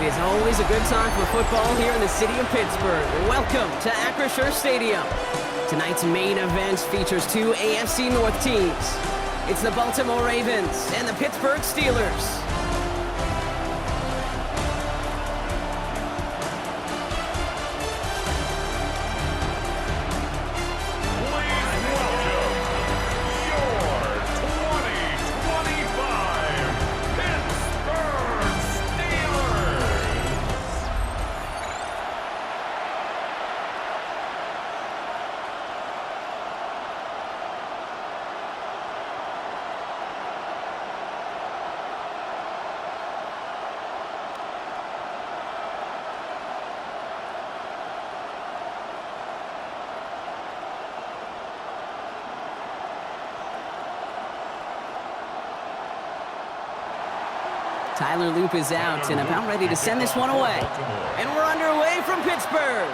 is always a good time for football here in the city of Pittsburgh. Welcome to Acrisure Stadium. Tonight's main event features two AFC North teams. It's the Baltimore Ravens and the Pittsburgh Steelers. Tyler Loop is out and about ready to send this one away. And we're underway from Pittsburgh.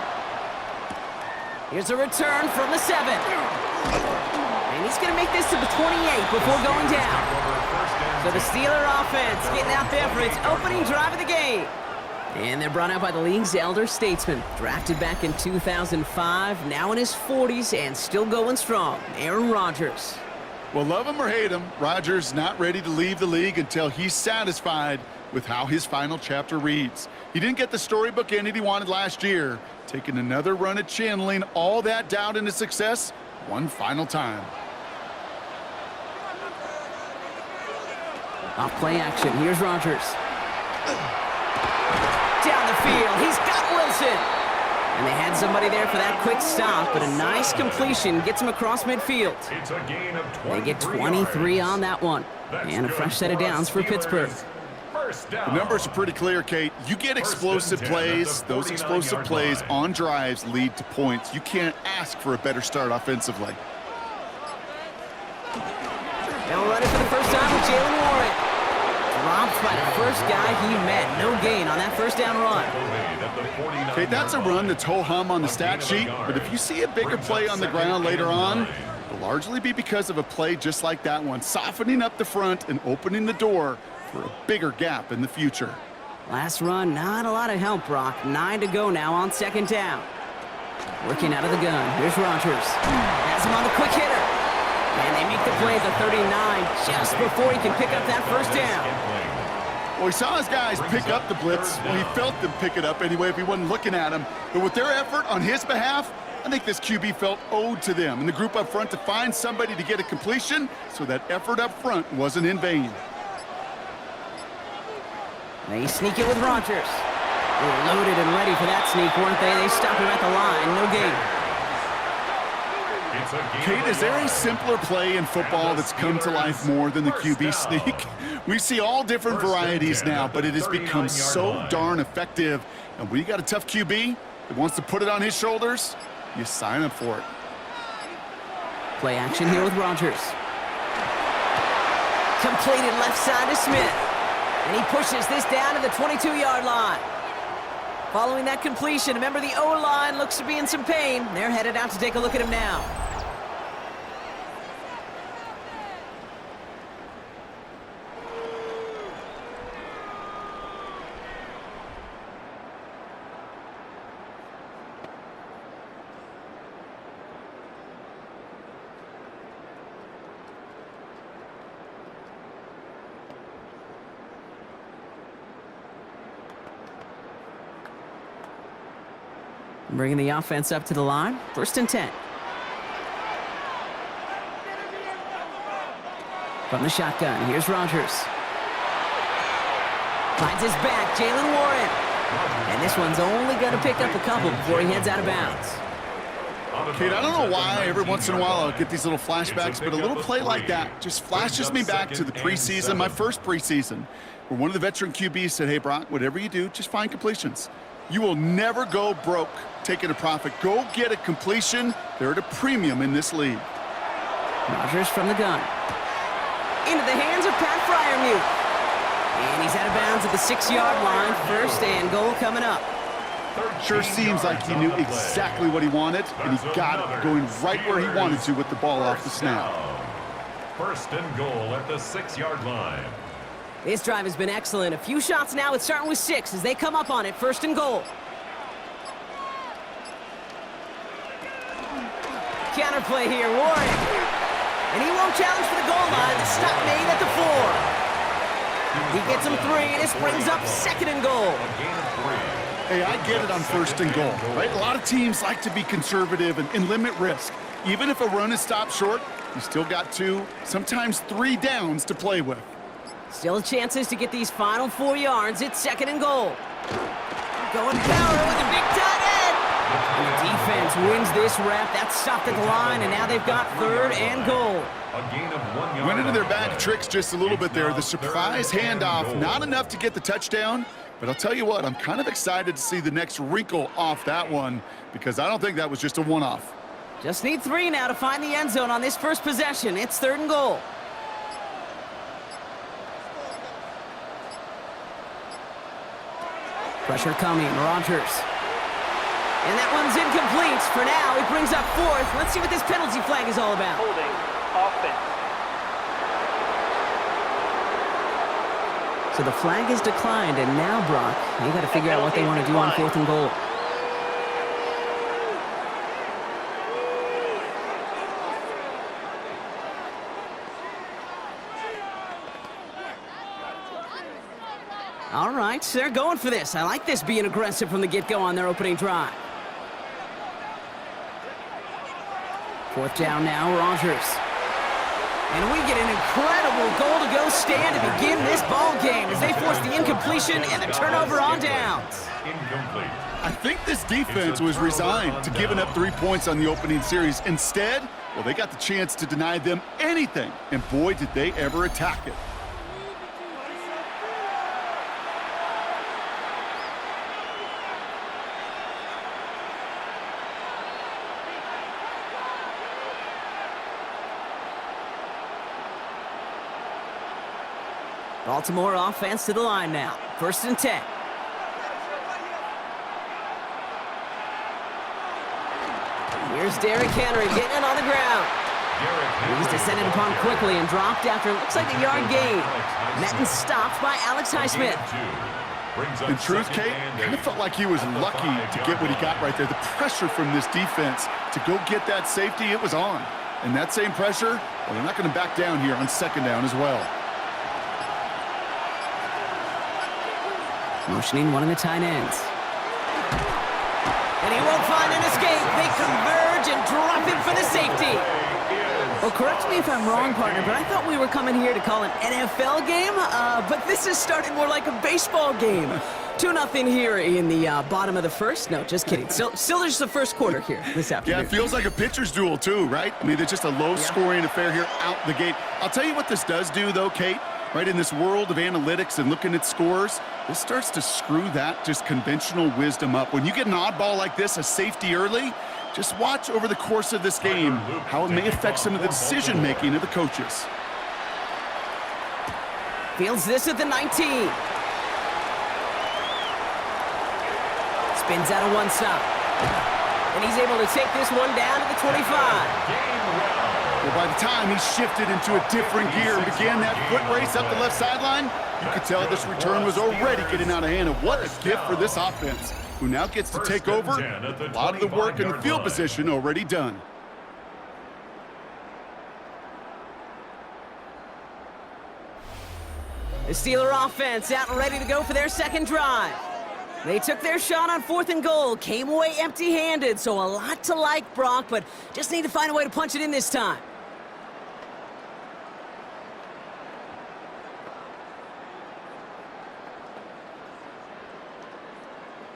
Here's a return from the 7. And he's going to make this to the 28 before going down. So the Steeler offense getting out there for its opening drive of the game. And they're brought out by the league's elder statesman. Drafted back in 2005, now in his 40s and still going strong. Aaron Rodgers. Well, love him or hate him, Rodgers not ready to leave the league until he's satisfied with how his final chapter reads. He didn't get the storybook ending he wanted last year, taking another run at channeling all that doubt into success one final time. Off play action, here's Rodgers. Down the field, he's got Wilson. And they had somebody there for that quick stop, but a nice completion gets him across midfield. It's a gain of 23 They get 23 on that one. And a fresh set of downs for Pittsburgh. The numbers are pretty clear, Kate. You get explosive plays. Those explosive plays on drives lead to points. You can't ask for a better start offensively. They'll run it for the first time with Jalen Warren. Dropped by the first guy he met. No gain on that first down run. Okay, that's a run that's ho-hum on the stat sheet, but if you see a bigger play on the ground later on, it'll largely be because of a play just like that one, softening up the front and opening the door for a bigger gap in the future. Last run, not a lot of help, Brock. 9 to go now on second down. Working out of the gun. Here's Rodgers. Has him on the quick hitter. And they make the play at the 39 just before he can pick up that first down. Well, he saw his guys pick up the blitz. Well, he felt them pick it up anyway if he wasn't looking at him. But with their effort on his behalf, I think this QB felt owed to them and the group up front to find somebody to get a completion, so that effort up front wasn't in vain. They sneak it with Rodgers. They were loaded and ready for that sneak, weren't they? They stop him at the line. No gain. Kate, is there a simpler play in football that's come to life more than the QB sneak? We see all different varieties now, but it has become so darn effective. And when you got a tough QB that wants to put it on his shoulders, you sign up for it. Play action here with Rodgers. Completed left side to Smith. And he pushes this down to the 22-yard line. Following that completion, remember the O-line looks to be in some pain. They're headed out to take a look at him now. Bringing the offense up to the line. 1st and 10. From the shotgun, here's Rodgers. Finds his back, Jalen Warren. And this one's only going to pick up a couple before he heads out of bounds. Kate, I don't know why every once in a while I'll get these little flashbacks, but a little play like that just flashes me back to the preseason, my first preseason, where one of the veteran QBs said, hey, Brock, whatever you do, just find completions. You will never go broke taking a profit. Go get a completion. They're at a premium in this league. Rodgers from the gun. Into the hands of Pat Freiermuth. And he's out of bounds at the 6-yard line. 1st and goal coming up. Sure seems like he knew exactly what he wanted, and he got it going right where he wanted to with the ball off the snap. 1st and goal at the 6-yard line. This drive has been excellent. A few shots now. It's starting with 6 as they come up on it. 1st and goal. Counterplay here, Warren. And he won't challenge for the goal line. The stop made at the 4. He gets him 3, and this brings up 2nd and goal. Hey, I get it on 1st and goal, right? A lot of teams like to be conservative and limit risk. Even if a run is stopped short, you still got 2, sometimes 3 downs to play with. Still chances to get these final 4 yards. It's 2nd and goal. Going power with a big tight end. And the defense wins this rep. That's stopped at the line, and now they've got 3rd and goal. Went into their bag of tricks just a little bit there. The surprise handoff, not enough to get the touchdown. But I'll tell you what, I'm kind of excited to see the next wrinkle off that one because I don't think that was just a one-off. Just need 3 now to find the end zone on this first possession. It's 3rd and goal. Pressure coming, Rodgers. And that one's incomplete. For now, it brings up 4th. Let's see what this penalty flag is all about. Holding, offense. So the flag is declined, and now, Brock, you got to figure out what they want to do on 4th and goal. All right, so they're going for this. I like this being aggressive from the get-go on their opening drive. 4th down now, Rodgers. And we get an incredible goal-to-go stand to begin this ball game as they force the incompletion and the turnover on downs. I think this defense was resigned to giving up 3 points on the opening series. Instead, well, they got the chance to deny them anything, and boy, did they ever attack it. Baltimore offense to the line now. 1st and 10. Here's Derrick Henry getting it on the ground. He's descended upon quickly and dropped after it looks like a yard gain. Madden stopped by Alex Highsmith. In truth, Kate, kind of felt like he was lucky to get what he got right there. The pressure from this defense to go get that safety, it was on. And that same pressure, well, they're not going to back down here on 2nd down as well. Motioning one of the tight ends. And he won't find an escape. They converge and drop him for the safety. Well, correct me if I'm wrong, partner, but I thought we were coming here to call an NFL game, but this is starting more like a baseball game. 2-0 here in the bottom of the 1st. No, just kidding. Still just the 1st quarter here this afternoon. Yeah, it feels like a pitcher's duel too, right? I mean, it's just a low-scoring affair here out the gate. I'll tell you what this does do, though, Kate. Right, in this world of analytics and looking at scores, this starts to screw that just conventional wisdom up. When you get an oddball like this, a safety early, just watch over the course of this game how it may affect some of the decision-making of the coaches. Fields this at the 19. Spins out of one stop. And he's able to take this one down to the 25. Well, by the time he shifted into a different gear and began that foot race up the left sideline, you could tell this return was already getting out of hand. And what a gift for this offense, who now gets to take over. A lot of the work in the field position already done. The Steeler offense out and ready to go for their 2nd drive. They took their shot on 4th and goal, came away empty-handed, so a lot to like, Brock, but just need to find a way to punch it in this time.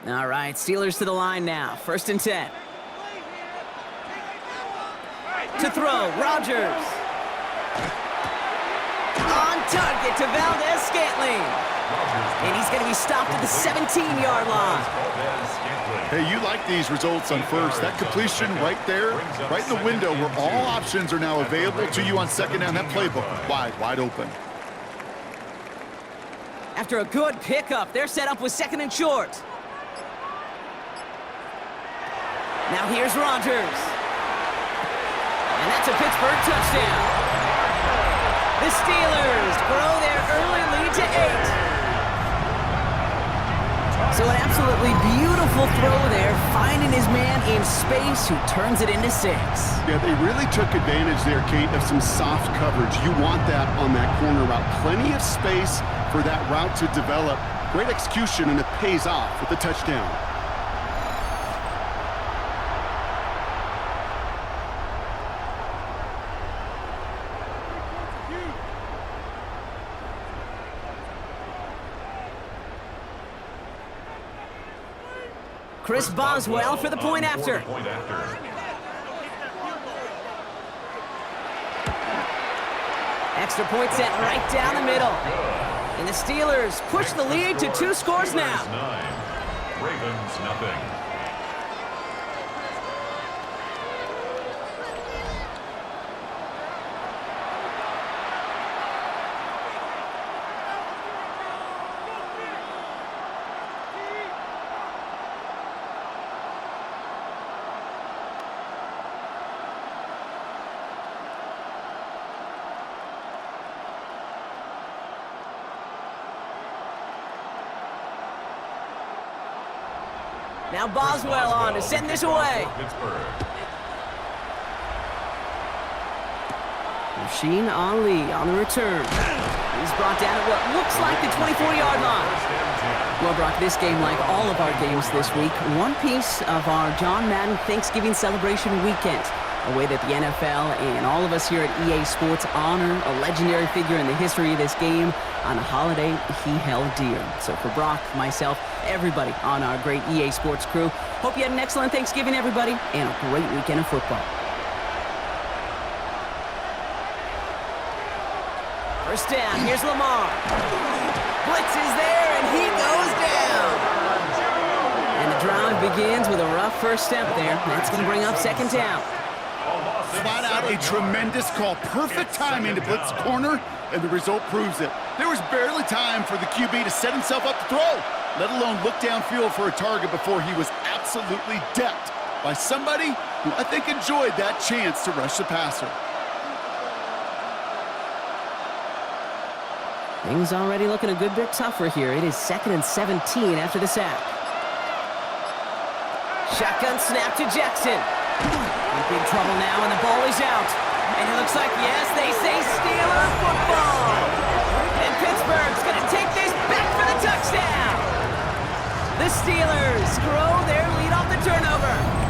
All right, Steelers to the line now. 1st and 10. To throw, Rodgers. On target to Valdez-Scantling. And he's going to be stopped at the 17-yard line. Hey, you like these results on 1st. That completion right there, right in the window where all options are now available to you on 2nd down. That playbook wide open. After a good pickup, they're set up with 2nd and short. Now here's Rodgers. And that's a Pittsburgh touchdown. The Steelers grow their early lead to So an absolutely beautiful throw there, finding his man in space who turns it into 6. Yeah, they really took advantage there, Kate, of some soft coverage. You want that on that corner route. Plenty of space for that route to develop. Great execution, and it pays off with the touchdown. Chris Boswell for the point after. Extra point set right down the middle. And the Steelers push the lead to 2 scores now. Ravens nothing. Now Boswell on to send this away. Machine Ali on the return. He's brought down at what looks like the 24-yard line. Well, Brock, this game, like all of our games this week, one piece of our John Madden Thanksgiving celebration weekend. A way that the NFL and all of us here at EA Sports honor a legendary figure in the history of this game on a holiday he held dear. So for Brock, myself, everybody on our great EA Sports crew, hope you had an excellent Thanksgiving, everybody, and a great weekend of football. First down, here's Lamar. Blitz is there, and he goes down. And the drive begins with a rough first step there. That's going to bring up second down. Flat out a tremendous call. Perfect timing to blitz the corner, and the result proves it. There was barely time for the QB to set himself up to throw, let alone look downfield for a target before he was absolutely decked by somebody who I think enjoyed that chance to rush the passer. Things already looking a good bit tougher here. It is 2nd and 17 after the sack. Shotgun snap to Jackson. In big trouble now, and the ball is out. And it looks like, yes, they say Steeler football. And Pittsburgh's going to take this back for the touchdown. The Steelers grow their lead off the turnover.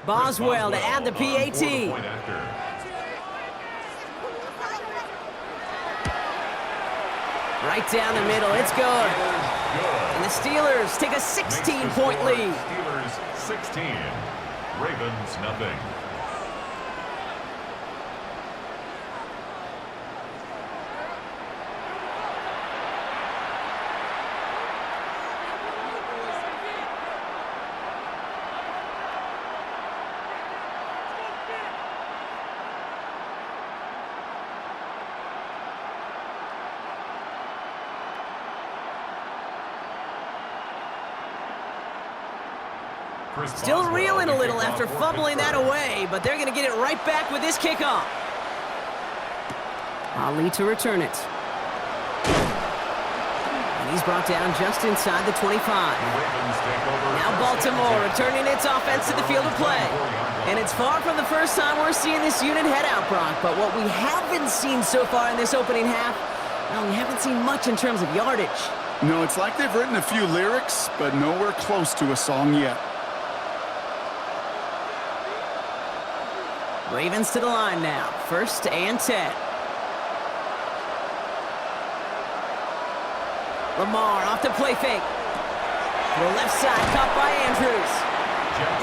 Boswell to add the PAT. Right down the middle, it's good. And the Steelers take a 16-point lead. Steelers 16, Ravens nothing. Still reeling a little after fumbling that away, but they're going to get it right back with this kickoff. Ali to return it. And he's brought down just inside the 25. Now Baltimore returning its offense to the field of play. And it's far from the first time we're seeing this unit head out, Brock, but what we haven't seen so far in this opening half, well, we haven't seen much in terms of yardage. No, it's like they've written a few lyrics, but nowhere close to a song yet. Ravens to the line now. 1st and 10. Lamar off the play fake. To the left side, caught by Andrews.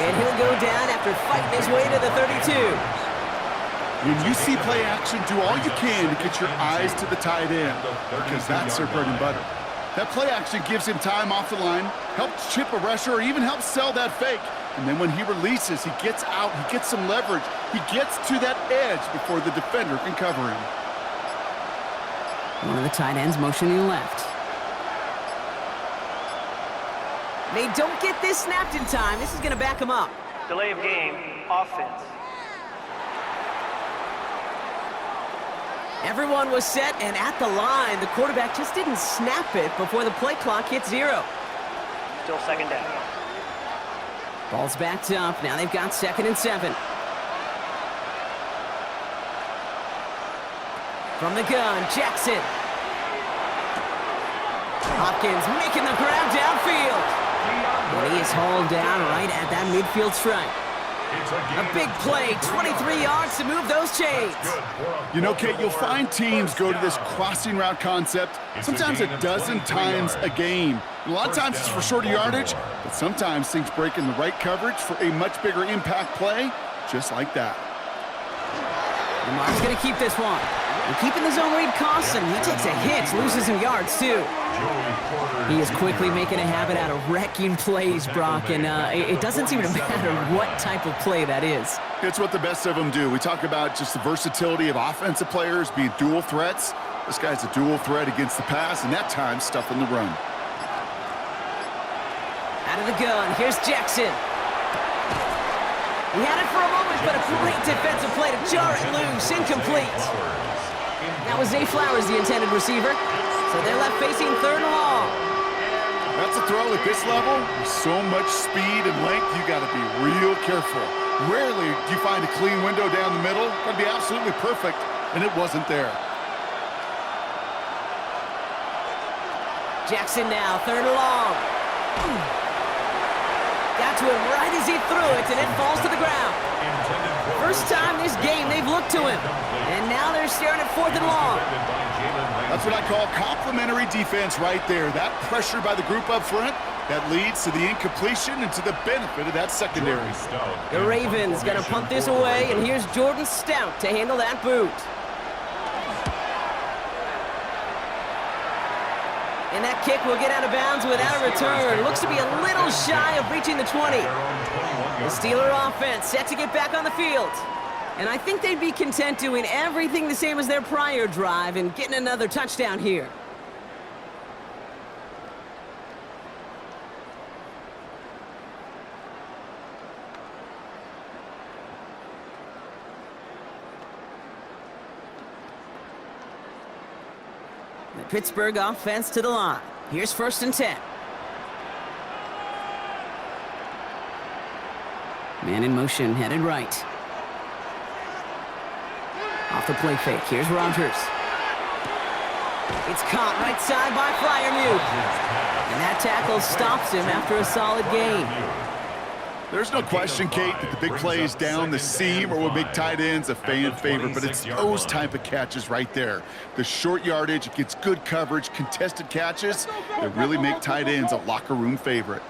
And he'll go down after fighting his way to the 32. When you see play action, do all you can to get your eyes to the tight end, because that's their bread and butter. That play action gives him time off the line, helps chip a rusher, or even helps sell that fake. And then when he releases, he gets out, he gets some leverage. He gets to that edge before the defender can cover him. One of the tight ends motioning left. They don't get this snapped in time. This is going to back him up. Delay of game, offense. Everyone was set and at the line. The quarterback just didn't snap it before the play clock hit 0. Still second down. Ball's backed up. Now they've got 2nd and 7. From the gun, Jackson. Hopkins making the grab downfield. And he is hauled down right at that midfield stripe. A big play, 23 yards to move those chains. You know, Kate, you'll find teams go to this crossing route concept sometimes a dozen times a game. A lot of times it's for shorter yardage, but sometimes things break in the right coverage for a much bigger impact play, just like that. Lamar's going to keep this one. And keeping the zone read costs him. He takes a hit, loses some yards, too. He is quickly making a habit out of wrecking plays, Brock, and it doesn't seem to matter what type of play that is. It's what the best of them do. We talk about just the versatility of offensive players being dual threats. This guy's a dual threat against the pass, and that time stuffing the run. Out of the gun, here's Jackson. He had it for a moment, but a great defensive play to jar it loose, incomplete. That was Zay Flowers, the intended receiver. So they're left facing 3rd and long. That's a throw at this level. With so much speed and length, you got to be real careful. Rarely do you find a clean window down the middle. Got to be absolutely perfect, and it wasn't there. Jackson now, 3rd and long. Got to him right as he threw it, and it falls to the ground. First time this game they've looked to him. And now they're staring at 4th and long. That's what I call complimentary defense right there. That pressure by the group up front, that leads to the incompletion and to the benefit of that secondary. The Ravens going to punt this away, and here's Jordan Stout to handle that boot. And that kick will get out of bounds without a return. Looks to be a little shy of reaching the 20. The Steeler offense set to get back on the field. And I think they'd be content doing everything the same as their prior drive and getting another touchdown here. The Pittsburgh offense to the line. Here's 1st and 10. Man in motion, headed right. Off the play fake, here's Rodgers. It's caught right side by Freiermuth. And that tackle stops him after a solid gain. There's no question, Kate, that the big plays down the seam or what make tight ends a fan favorite, but it's those type of catches right there. The short yardage, it gets good coverage, contested catches that really make tight ends a locker room favorite.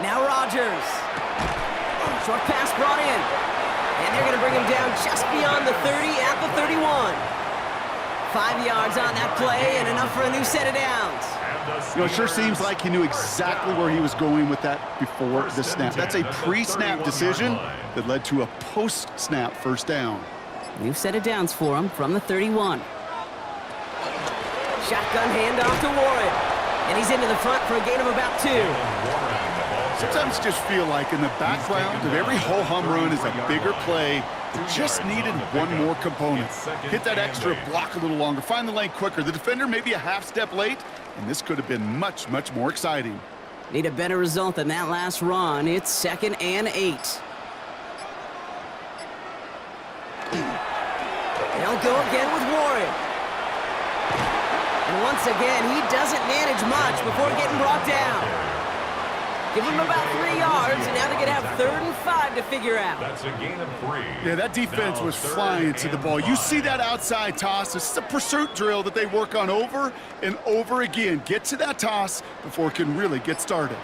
Now Rodgers. Short pass brought in. And they're going to bring him down just beyond the 30 at the 31. 5 yards on that play and enough for a new set of downs. You know, it sure seems like he knew exactly where he was going with that before the snap. That's a pre-snap decision that led to a post-snap first down. New set of downs for him from the 31. Shotgun handoff to Warren. And he's into the front for a gain of about 2. Sometimes you just feel like in the background of every ho-hum run is a bigger play. Just needed one more component. Hit that extra block a little longer. Find the lane quicker. The defender may be a half step late, and this could have been much, much more exciting. Need a better result than that last run. It's 2nd and 8. They'll go again with Warren. And once again, he doesn't manage much before getting brought down. Give him about 3 yards, and now they're going to have 3rd and 5 to figure out. That's a gain of 3. Yeah, that defense was flying to the ball. You see that outside toss. This is a pursuit drill that they work on over and over again. Get to that toss before it can really get started.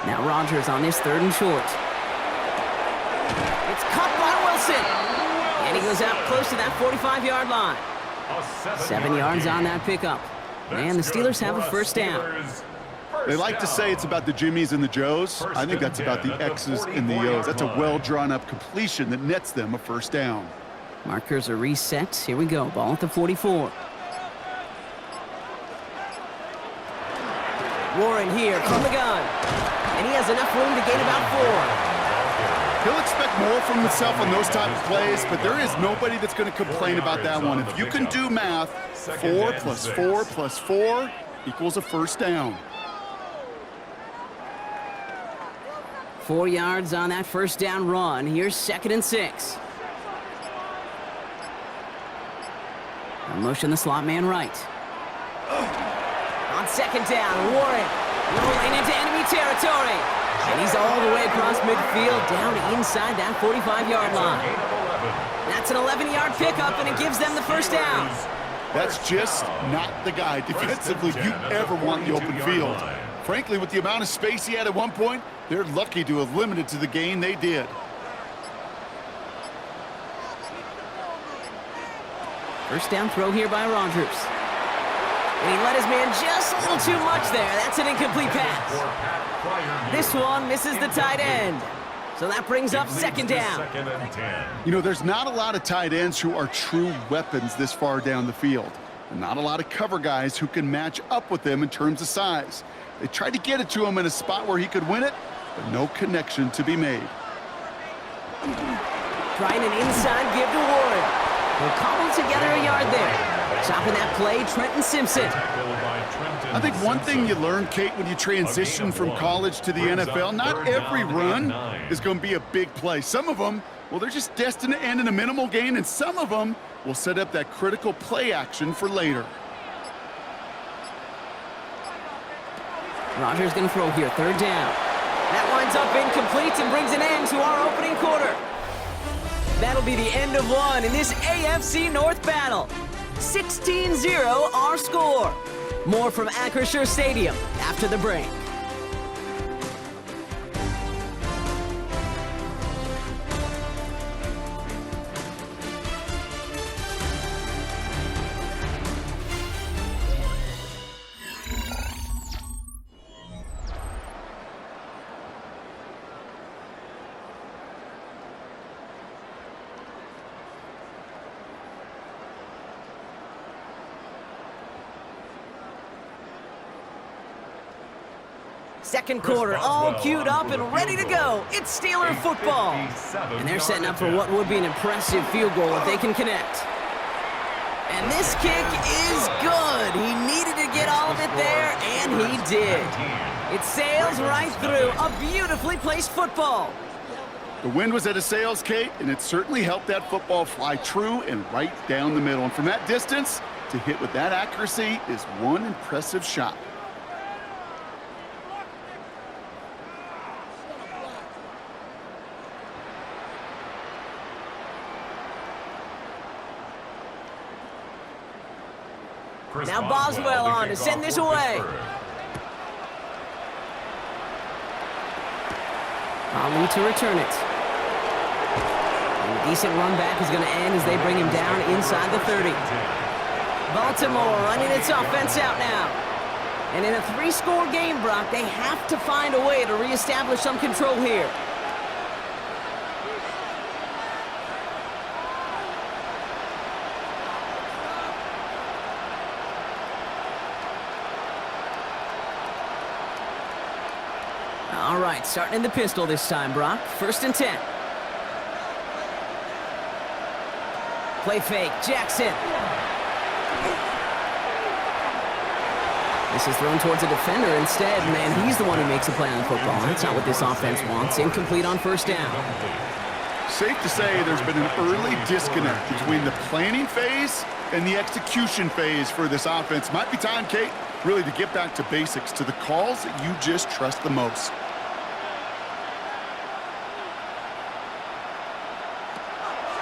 Now Rodgers on this 3rd and short. It's caught by Wilson. And he goes out close to that 45-yard line. 7 yards on that pickup. And the Steelers have a first down. They like to say it's about the Jimmies and the Joes. I think that's about the X's and the O's. That's a well-drawn-up completion that nets them a first down. Markers are reset. Here we go. Ball at the 44. Warren here from the gun. And he has enough room to gain about 4. He'll expect more from himself on those type of plays, but there is nobody that's going to complain about that one. If you can do math, 4 plus 4 plus 4 equals a first down. 4 yards on that first down run. Here's 2nd and 6. Motion the slot man right. On 2nd down, Warren rolling into enemy territory. And he's all the way across midfield, down inside that 45-yard line. That's an 11-yard pickup, and it gives them the first down. That's just not the guy defensively you ever want in the open field. Frankly, with the amount of space he had at one point, they're lucky to have limited to the gain they did. First down throw here by Rodgers. And he let his man just a little too much there. That's an incomplete pass. This one misses the tight end. So that brings up 2nd down. You know, there's not a lot of tight ends who are true weapons this far down the field. And not a lot of cover guys who can match up with them in terms of size. They tried to get it to him in a spot where he could win it, but no connection to be made. Trying an inside give to Warren. They'll cobble together a yard there. Stopping that play, Trenton Simpson. I think one thing you learn, Kate, when you transition from college to the NFL, not every run is going to be a big play. Some of them, well, they're just destined to end in a minimal gain, and some of them will set up that critical play action for later. Rodgers going to throw here, 3rd down. That winds up incomplete and brings an end to our opening quarter. That'll be the end of one in this AFC North battle. 16-0 our score. More from Acrisure Stadium after the break. Second quarter, all queued up and ready to go. It's Steeler football. And they're setting up for what would be an impressive field goal if they can connect. And this kick is good. He needed to get all of it there, and he did. It sails right through a beautifully placed football. The wind was at a sails, Kate, and it certainly helped that football fly true and right down the middle. And from that distance, to hit with that accuracy is one impressive shot. Now Boswell on to send this away. Ali to return it. And a decent run back is going to end as they bring him down inside the 30. Baltimore running its offense out now. And in a 3-score game, Brock, they have to find a way to reestablish some control here. All right, starting in the pistol this time, Brock. 1st and 10. Play fake, Jackson. This is thrown towards a defender instead. Man, he's the one who makes a play on the football. That's not what this offense wants. Incomplete on 1st down. Safe to say there's been an early disconnect between the planning phase and the execution phase for this offense. Might be time, Kate, really to get back to basics, to the calls that you just trust the most.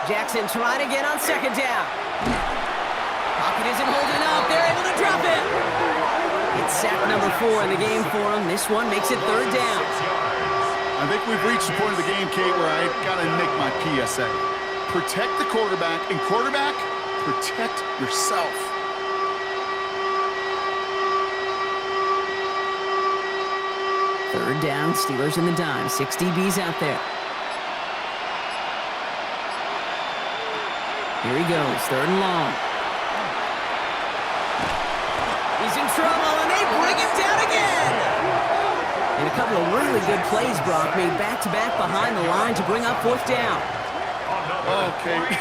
Jackson trying again on 2nd down. Pocket isn't holding up. They're able to drop it. It's sack number 4 in the game for him. This one makes it 3rd down. I think we've reached the point of the game, Kate, where I got to make my PSA. Protect the quarterback, and quarterback, protect yourself. Third down, Steelers in the dime. 6 DBs out there. Here he goes, 3rd and long. He's in trouble, and they bring him down again! And a couple of really good plays, Brock, made back-to-back behind the line to bring up 4th down. Okay.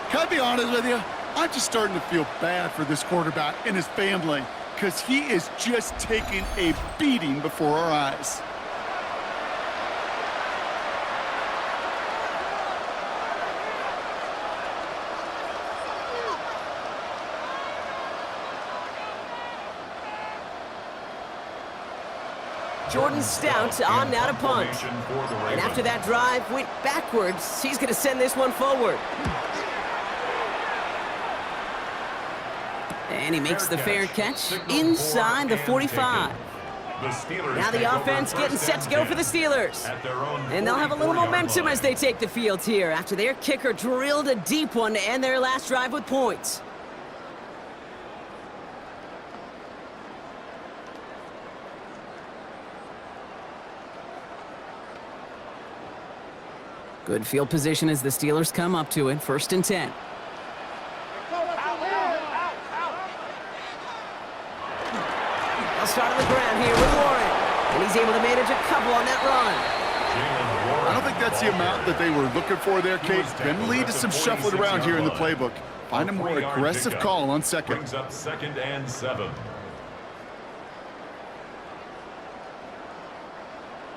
Can I be honest with you? I'm just starting to feel bad for this quarterback and his family because he is just taking a beating before our eyes. Jordan Stout on now to punt. And after that drive went backwards, he's going to send this one forward. And he makes the fair catch inside the 45. Now the offense getting set to go for the Steelers. And they'll have a little momentum as they take the field here after their kicker drilled a deep one to end their last drive with points. Good field position as the Steelers come up to it. 1st and 10. They'll start on the ground here with Warren. And he's able to manage a couple on that run. I don't think that's the amount that they were looking for there, Kate. Then lead to some shuffling around here in the playbook. Find a more aggressive call on 2nd. Brings up 2nd and 7.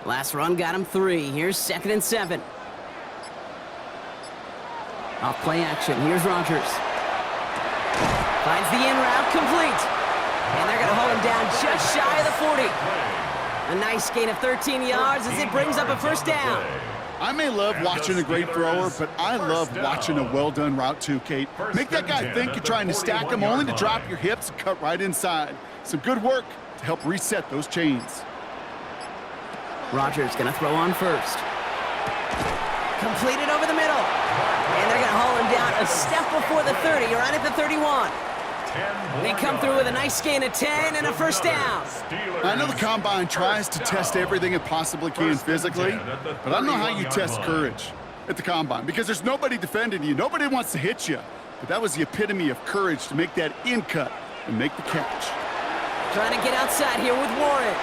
Last run got him 3. Here's 2nd and 7. Off play action. Here's Rodgers. Finds the in route complete. And they're going to hold him down just shy of the 40. A nice gain of 13 yards as it brings up a 1st down. I may love watching a great thrower, but I love watching a well-done route too, Kate. Make that guy think you're trying to stack him only to drop your hips and cut right inside. Some good work to help reset those chains. Rodgers going to throw on 1st. Completed over the middle. And they're going to haul him down a step before the 30, right at the 31. They come through with a nice gain of 10 and a 1st down. I know the Combine tries to test everything it possibly can physically, but I don't know how you test courage at the Combine because there's nobody defending you. Nobody wants to hit you. But that was the epitome of courage to make that in cut and make the catch. Trying to get outside here with Warren.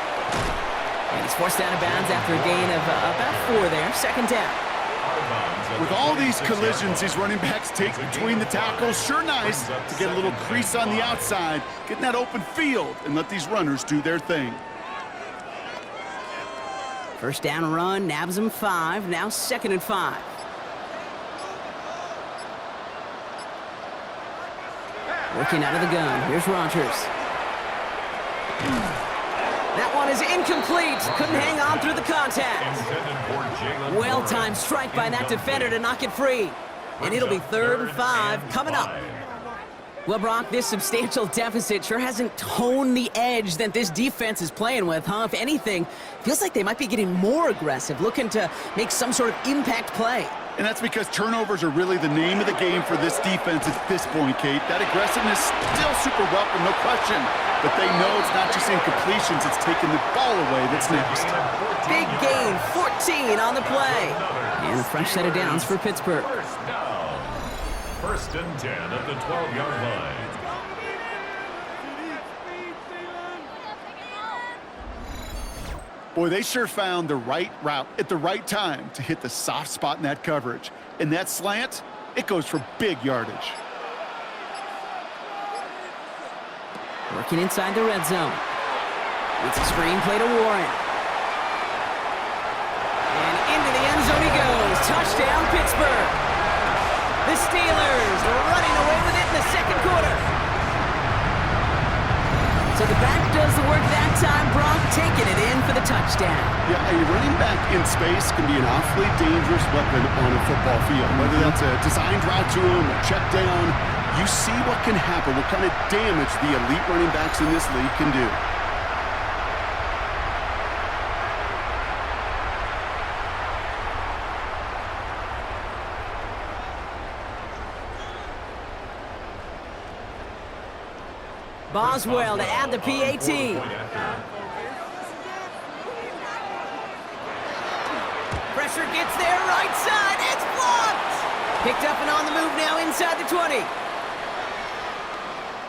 And he's forced out of bounds after a gain of about 4 there. 2nd down. With all these collisions these running backs take between the tackles, sure nice to get a little crease on the outside, get in that open field, and let these runners do their thing. 1st down run, nabs him 5, now 2nd and 5. Working out of the gun, here's Rodgers. That one is incomplete. Couldn't hang on through the contact. Well-timed strike by that defender to knock it free. And it'll be 3rd and 5 coming up. Well, Brock, this substantial deficit sure hasn't toned the edge that this defense is playing with, huh? If anything, feels like they might be getting more aggressive, looking to make some sort of impact play. And that's because turnovers are really the name of the game for this defense at this point, Kate. That aggressiveness still super welcome, no question. But they know it's not just incompletions, it's taking the ball away that's next. Big gain, 14 on the play. And a fresh set of downs for Pittsburgh. 1st and 10 at the 12-yard line. Boy, they sure found the right route at the right time to hit the soft spot in that coverage. And that slant, it goes for big yardage. Working inside the red zone. It's a screen play to Warren. And into the end zone he goes. Touchdown, Pittsburgh. The Steelers running away with it in the 2nd quarter. So the back does the work that time. Brock taking it in for the touchdown. Yeah, a running back in space can be an awfully dangerous weapon on a football field. Whether that's a designed route to him, a check down, you see what can happen, what kind of damage the elite running backs in this league can do. Boswell to add the PAT. Pressure gets there, right side, it's blocked! Picked up and on the move now inside the 20.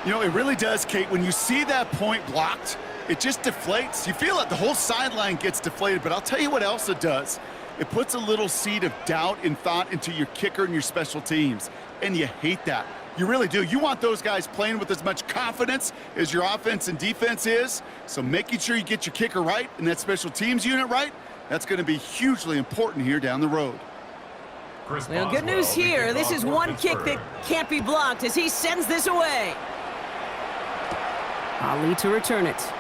You know, it really does, Kate. When you see that point blocked, it just deflates. You feel it. The whole sideline gets deflated. But I'll tell you what else it does. It puts a little seed of doubt and thought into your kicker and your special teams. And you hate that. You really do. You want those guys playing with as much confidence as your offense and defense is. So making sure you get your kicker right and that special teams unit right, that's going to be hugely important here down the road. Well, good news here. This is one kick that can't be blocked as he sends this away. Ali to return it.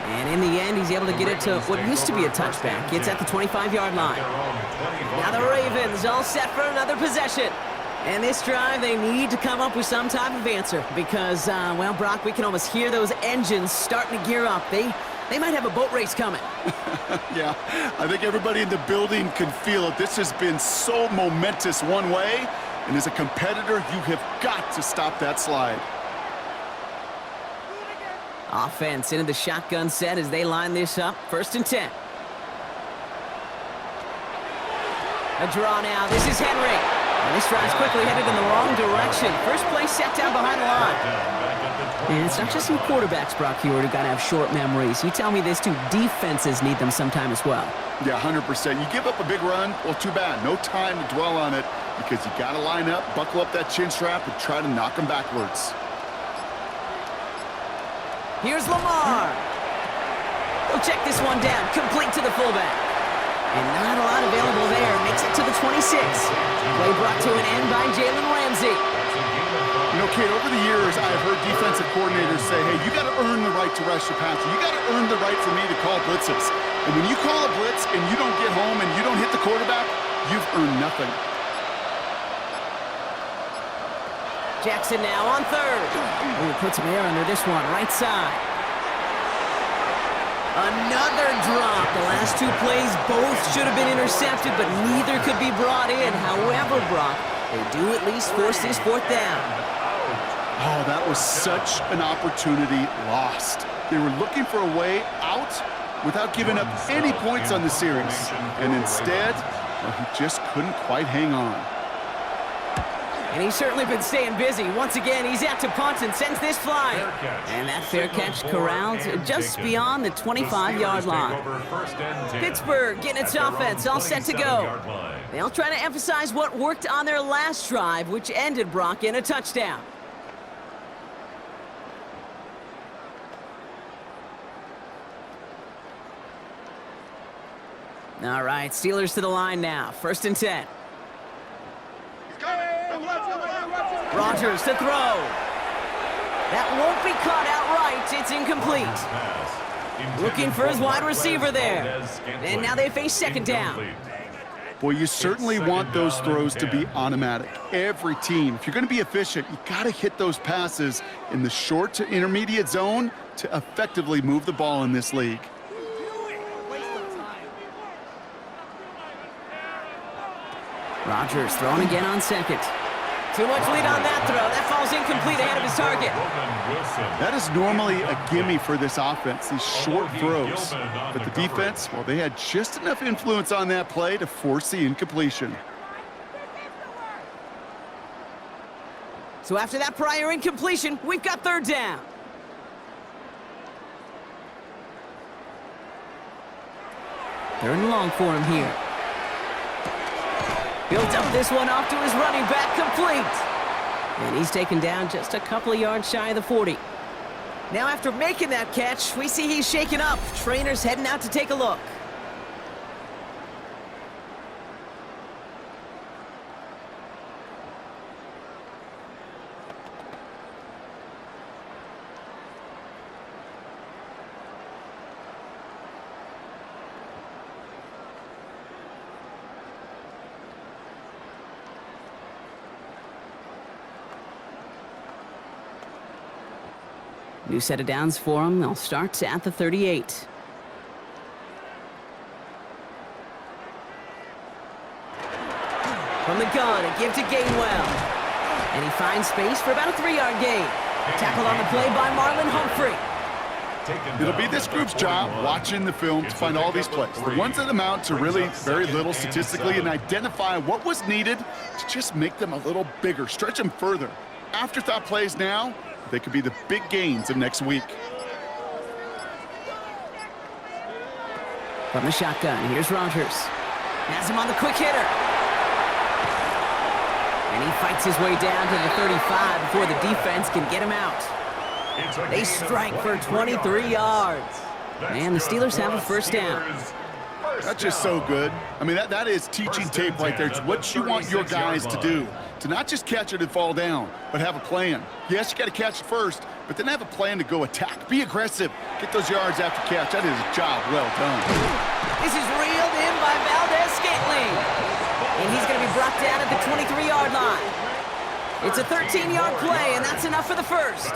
And in the end, he's able to get it to what used to be a touchback. It's at the 25-yard line. Now the Ravens all set for another possession. And this drive, they need to come up with some type of answer because, well, Brock, we can almost hear those engines starting to gear up. They might have a boat race coming. Yeah, I think everybody in the building can feel it. This has been so momentous one way, and as a competitor, you have got to stop that slide. Offense into the shotgun set as they line this up. 1st and 10. A draw now. This is Henry. And this drive's quickly headed in the wrong direction. First play set down behind the line. And it's not just some quarterbacks, Brock, you already got to have short memories. You tell me this too, defenses need them sometime as well. Yeah, 100%. You give up a big run, well, too bad. No time to dwell on it because you got to line up, buckle up that chin strap, and try to knock them backwards. Here's Lamar. He'll check this one down, complete to the fullback. And not a lot available there. Makes it to the 26. Play brought to an end by Jalen Ramsey. You know, Kate, over the years, I've heard defensive coordinators say, hey, you got to earn the right to rush your passer. You got to earn the right for me to call blitzes. And when you call a blitz and you don't get home and you don't hit the quarterback, you've earned nothing. Jackson now on 3rd. Ooh, put some air under this one, right side. Another drop. The last 2 plays both should have been intercepted, but neither could be brought in. However, Brock, they do at least force this 4th down. Oh, that was such an opportunity lost. They were looking for a way out without giving up any points on the series. And instead, well, he just couldn't quite hang on. And he's certainly been staying busy. Once again, he's out to punt and sends this flying. And that fair catch corralled just beyond the 25-yard line. Pittsburgh getting its offense all set to go. They'll try to emphasize what worked on their last drive, which ended, Brock, in a touchdown. All right, Steelers to the line now. 1st and 10. Rodgers to throw. That won't be caught outright. It's incomplete. Looking for his wide receiver there. And now they face 2nd down. Boy, you certainly want those throws to be automatic. Every team, if you're going to be efficient, you got to hit those passes in the short to intermediate zone to effectively move the ball in this league. Rodgers throwing again on 2nd. Too much lead on that throw. That falls incomplete ahead of his target. That is normally a gimme for this offense, these short throws. But the defense, well, they had just enough influence on that play to force the incompletion. So after that prior incompletion, we've got 3rd down. Third and long for him here. Built up this one off to his running back, complete. And he's taken down just a couple of yards shy of the 40. Now after making that catch, we see he's shaken up. Trainer's heading out to take a look. New set of downs for them. They'll start at the 38. From the gun, a give to Gainwell. And he finds space for about a 3-yard gain. Tackled on the play by Marlon Humphrey. It'll be this group's job watching the film to find all these plays, the ones that amount to really very little statistically, and identify what was needed to just make them a little bigger, stretch them further. Afterthought plays now, they could be the big gains of next week. From the shotgun, here's Rodgers. Has him on the quick hitter. And he fights his way down to the 35 before the defense can get him out. They strike for 23 yards. And the Steelers have a first down. That's just so good. I mean, that is teaching tape right there. It's what you want your guys to do. To not just catch it and fall down, but have a plan. Yes, you got to catch it first, but then have a plan to go attack. Be aggressive. Get those yards after catch. That is a job well done. This is reeled in by Valdez-Scantling. And he's going to be brought down at the 23-yard line. It's a 13-yard play, and that's enough for the first.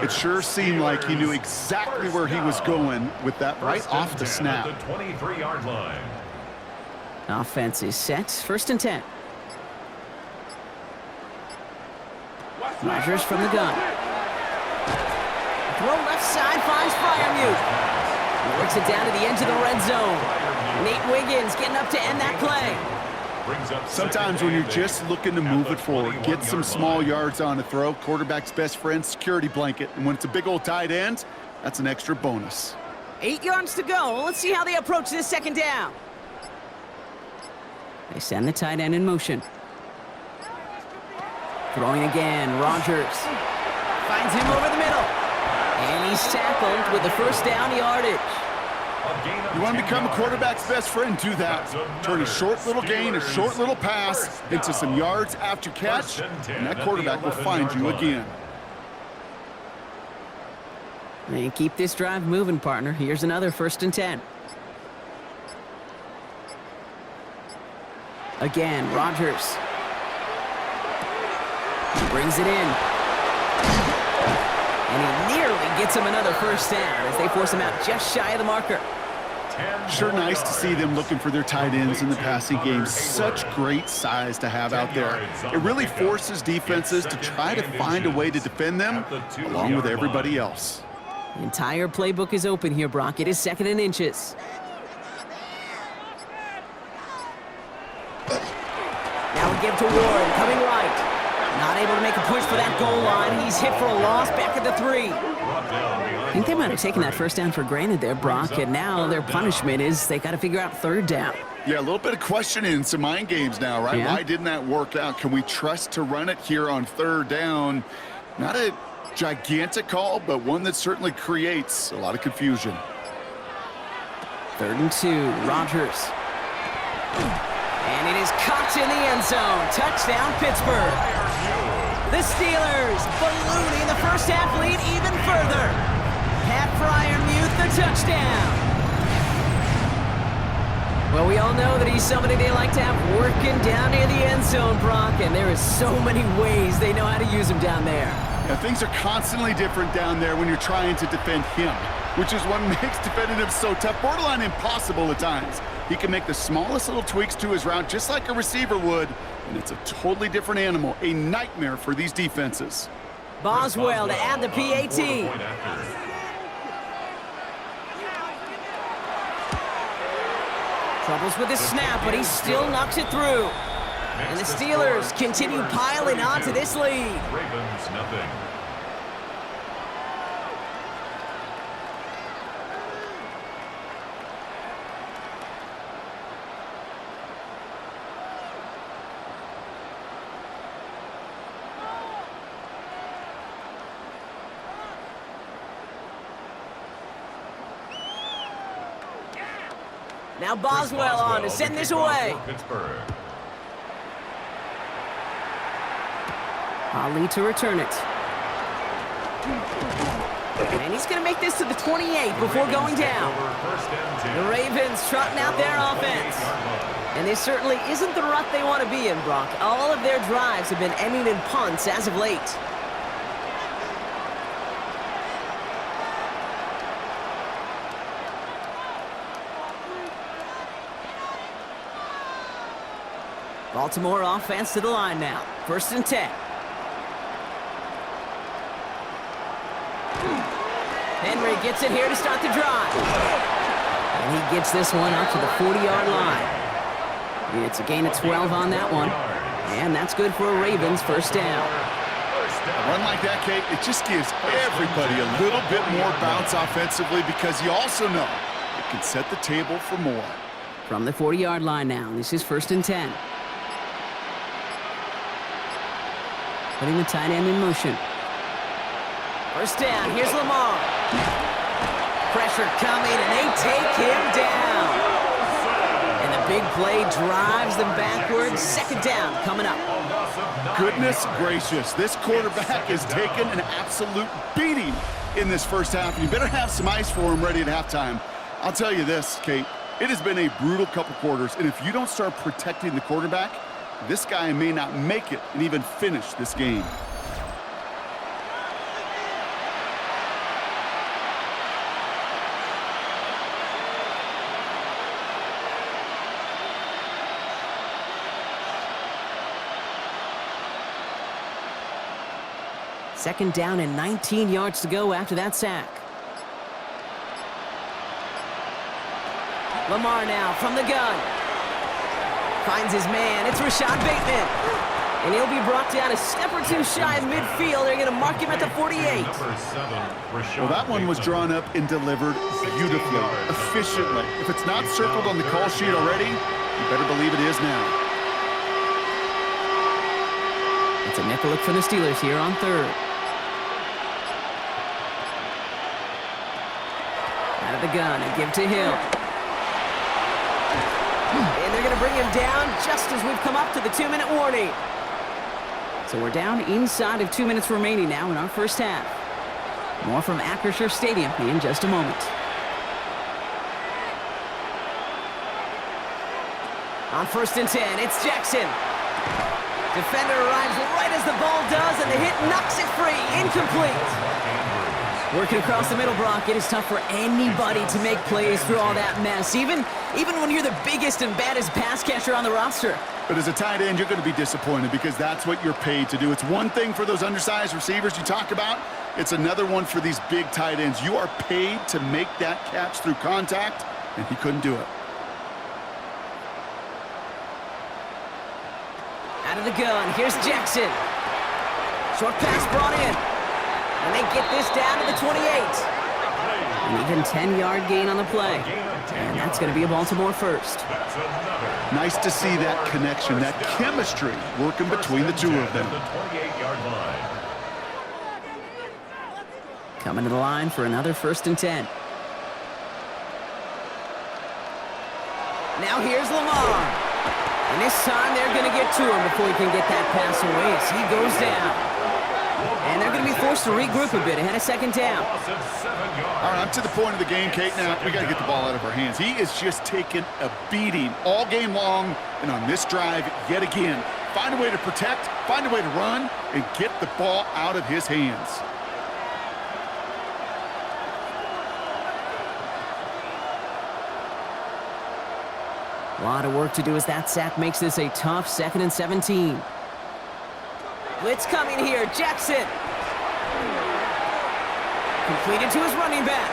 It sure seemed like he knew exactly where he was going with that right off the snap. The 23-yard line. Offense is set. 1st and 10. Rodgers from the gun. Throw left side finds Freiermuth. He works it down to the edge of the red zone. Nate Wiggins getting up to end that play. Sometimes when you're just looking to move it forward, get some small yards on a throw, quarterback's best friend, security blanket. And when it's a big old tight end, that's an extra bonus. 8 yards to go. Let's see how they approach this second down. They send the tight end in motion. Throwing again, Rodgers. Finds him over the middle. And he's tackled with the first down yardage. You want to become a quarterback's best friend, do that. Turn a short little gain, a short little pass into some yards after catch, and that quarterback will find you again. And keep this drive moving, partner. Here's another 1st and 10. Again, Rodgers. Brings it in. And he nearly gets him another first down as they force him out just shy of the marker. Sure nice to see them looking for their tight ends in the passing game. Such great size to have out there. It really forces defenses to try to find a way to defend them along with everybody else. The entire playbook is open here, Brock. It is 2nd and inches. Now we give to Warren, coming right. Not able to make a push for that goal line. He's hit for a loss back at the 3. I think they might have taken that first down for granted there, Brock, and now their punishment is they got to figure out 3rd down. Yeah, a little bit of questioning, some mind games now, right? Yeah. Why didn't that work out? Can we trust to run it here on 3rd down? Not a gigantic call, but one that certainly creates a lot of confusion. 3rd and 2, Rodgers. And it is caught in the end zone. Touchdown, Pittsburgh. The Steelers ballooning the first half lead even further. Pat Freiermuth, the touchdown. Well, we all know that he's somebody they like to have working down near the end zone, Brock, and there is so many ways they know how to use him down there. Yeah, things are constantly different down there when you're trying to defend him, which is what makes defending him so tough, borderline impossible at times. He can make the smallest little tweaks to his route just like a receiver would, and it's a totally different animal, a nightmare for these defenses. Boswell to add the PAT. Troubles with his snap, but he still knocks it through. And the Steelers continue piling on to this lead. Ravens nothing. Now Boswell on to send this away. Pittsburgh. Ali to return it. And he's going to make this to the 28 before going down. The Ravens trotting out their offense. And this certainly isn't the rut they want to be in, Brock. All of their drives have been ending in punts as of late. Baltimore offense to the line now. 1st and 10. Henry gets it here to start the drive. And he gets this one out to the 40-yard line. It's a gain of 12 on that one. And that's good for a Ravens first down. A run like that, Kate, it just gives everybody a little bit more bounce offensively because you also know it can set the table for more. From the 40-yard line now, this is 1st and 10. Putting the tight end in motion. First down, here's Lamar. Pressure coming, and they take him down. And the big play drives them backwards. Second down coming up. Goodness gracious, this quarterback has taken an absolute beating in this first half. You better have some ice for him ready at halftime. I'll tell you this, Kate, it has been a brutal couple quarters, and if you don't start protecting the quarterback, this guy may not make it and even finish this game. Second down and 19 yards to go after that sack. Lamar now from the gun. Finds his man. It's Rashad Bateman. And he'll be brought down a step or two shy of midfield. They're going to mark him at the 48. Well, that one was drawn up and delivered beautifully, efficiently. If it's not circled on the call sheet already, you better believe it is now. It's a nickel look for the Steelers here on third. Out of the gun and give to Hill. And they're going to bring him down just as we've come up to the 2-minute warning. So we're down inside of 2 minutes remaining now in our first half. More from Acrisure Stadium in just a moment. On 1st and 10, it's Jackson. Defender arrives right as the ball does, and the hit knocks it free. Incomplete. Working across the middle, Brock, it is tough for anybody to make plays through all that mess, even when you're the biggest and baddest pass catcher on the roster. But as a tight end, you're going to be disappointed because that's what you're paid to do. It's one thing for those undersized receivers you talk about. It's another one for these big tight ends. You are paid to make that catch through contact, and he couldn't do it. Out of the gun, here's Jackson. Short pass brought in. And they get this down to the 28. An even 10-yard gain on the play. And that's going to be a Baltimore first. Nice to see that connection, that chemistry working between the two of them. Coming to the line for another 1st and 10. Now here's Lamar. And this time they're going to get to him before he can get that pass away as he goes down. And they're going to be forced to regroup a bit ahead of second down. All right, I'm to the point of the game, Kate. Now, we got to get the ball out of our hands. He is just taking a beating all game long, and on this drive, yet again, find a way to protect, find a way to run, and get the ball out of his hands. A lot of work to do as that sack makes this a tough 2nd and 17. Blitz coming here, Jackson. Completed to his running back.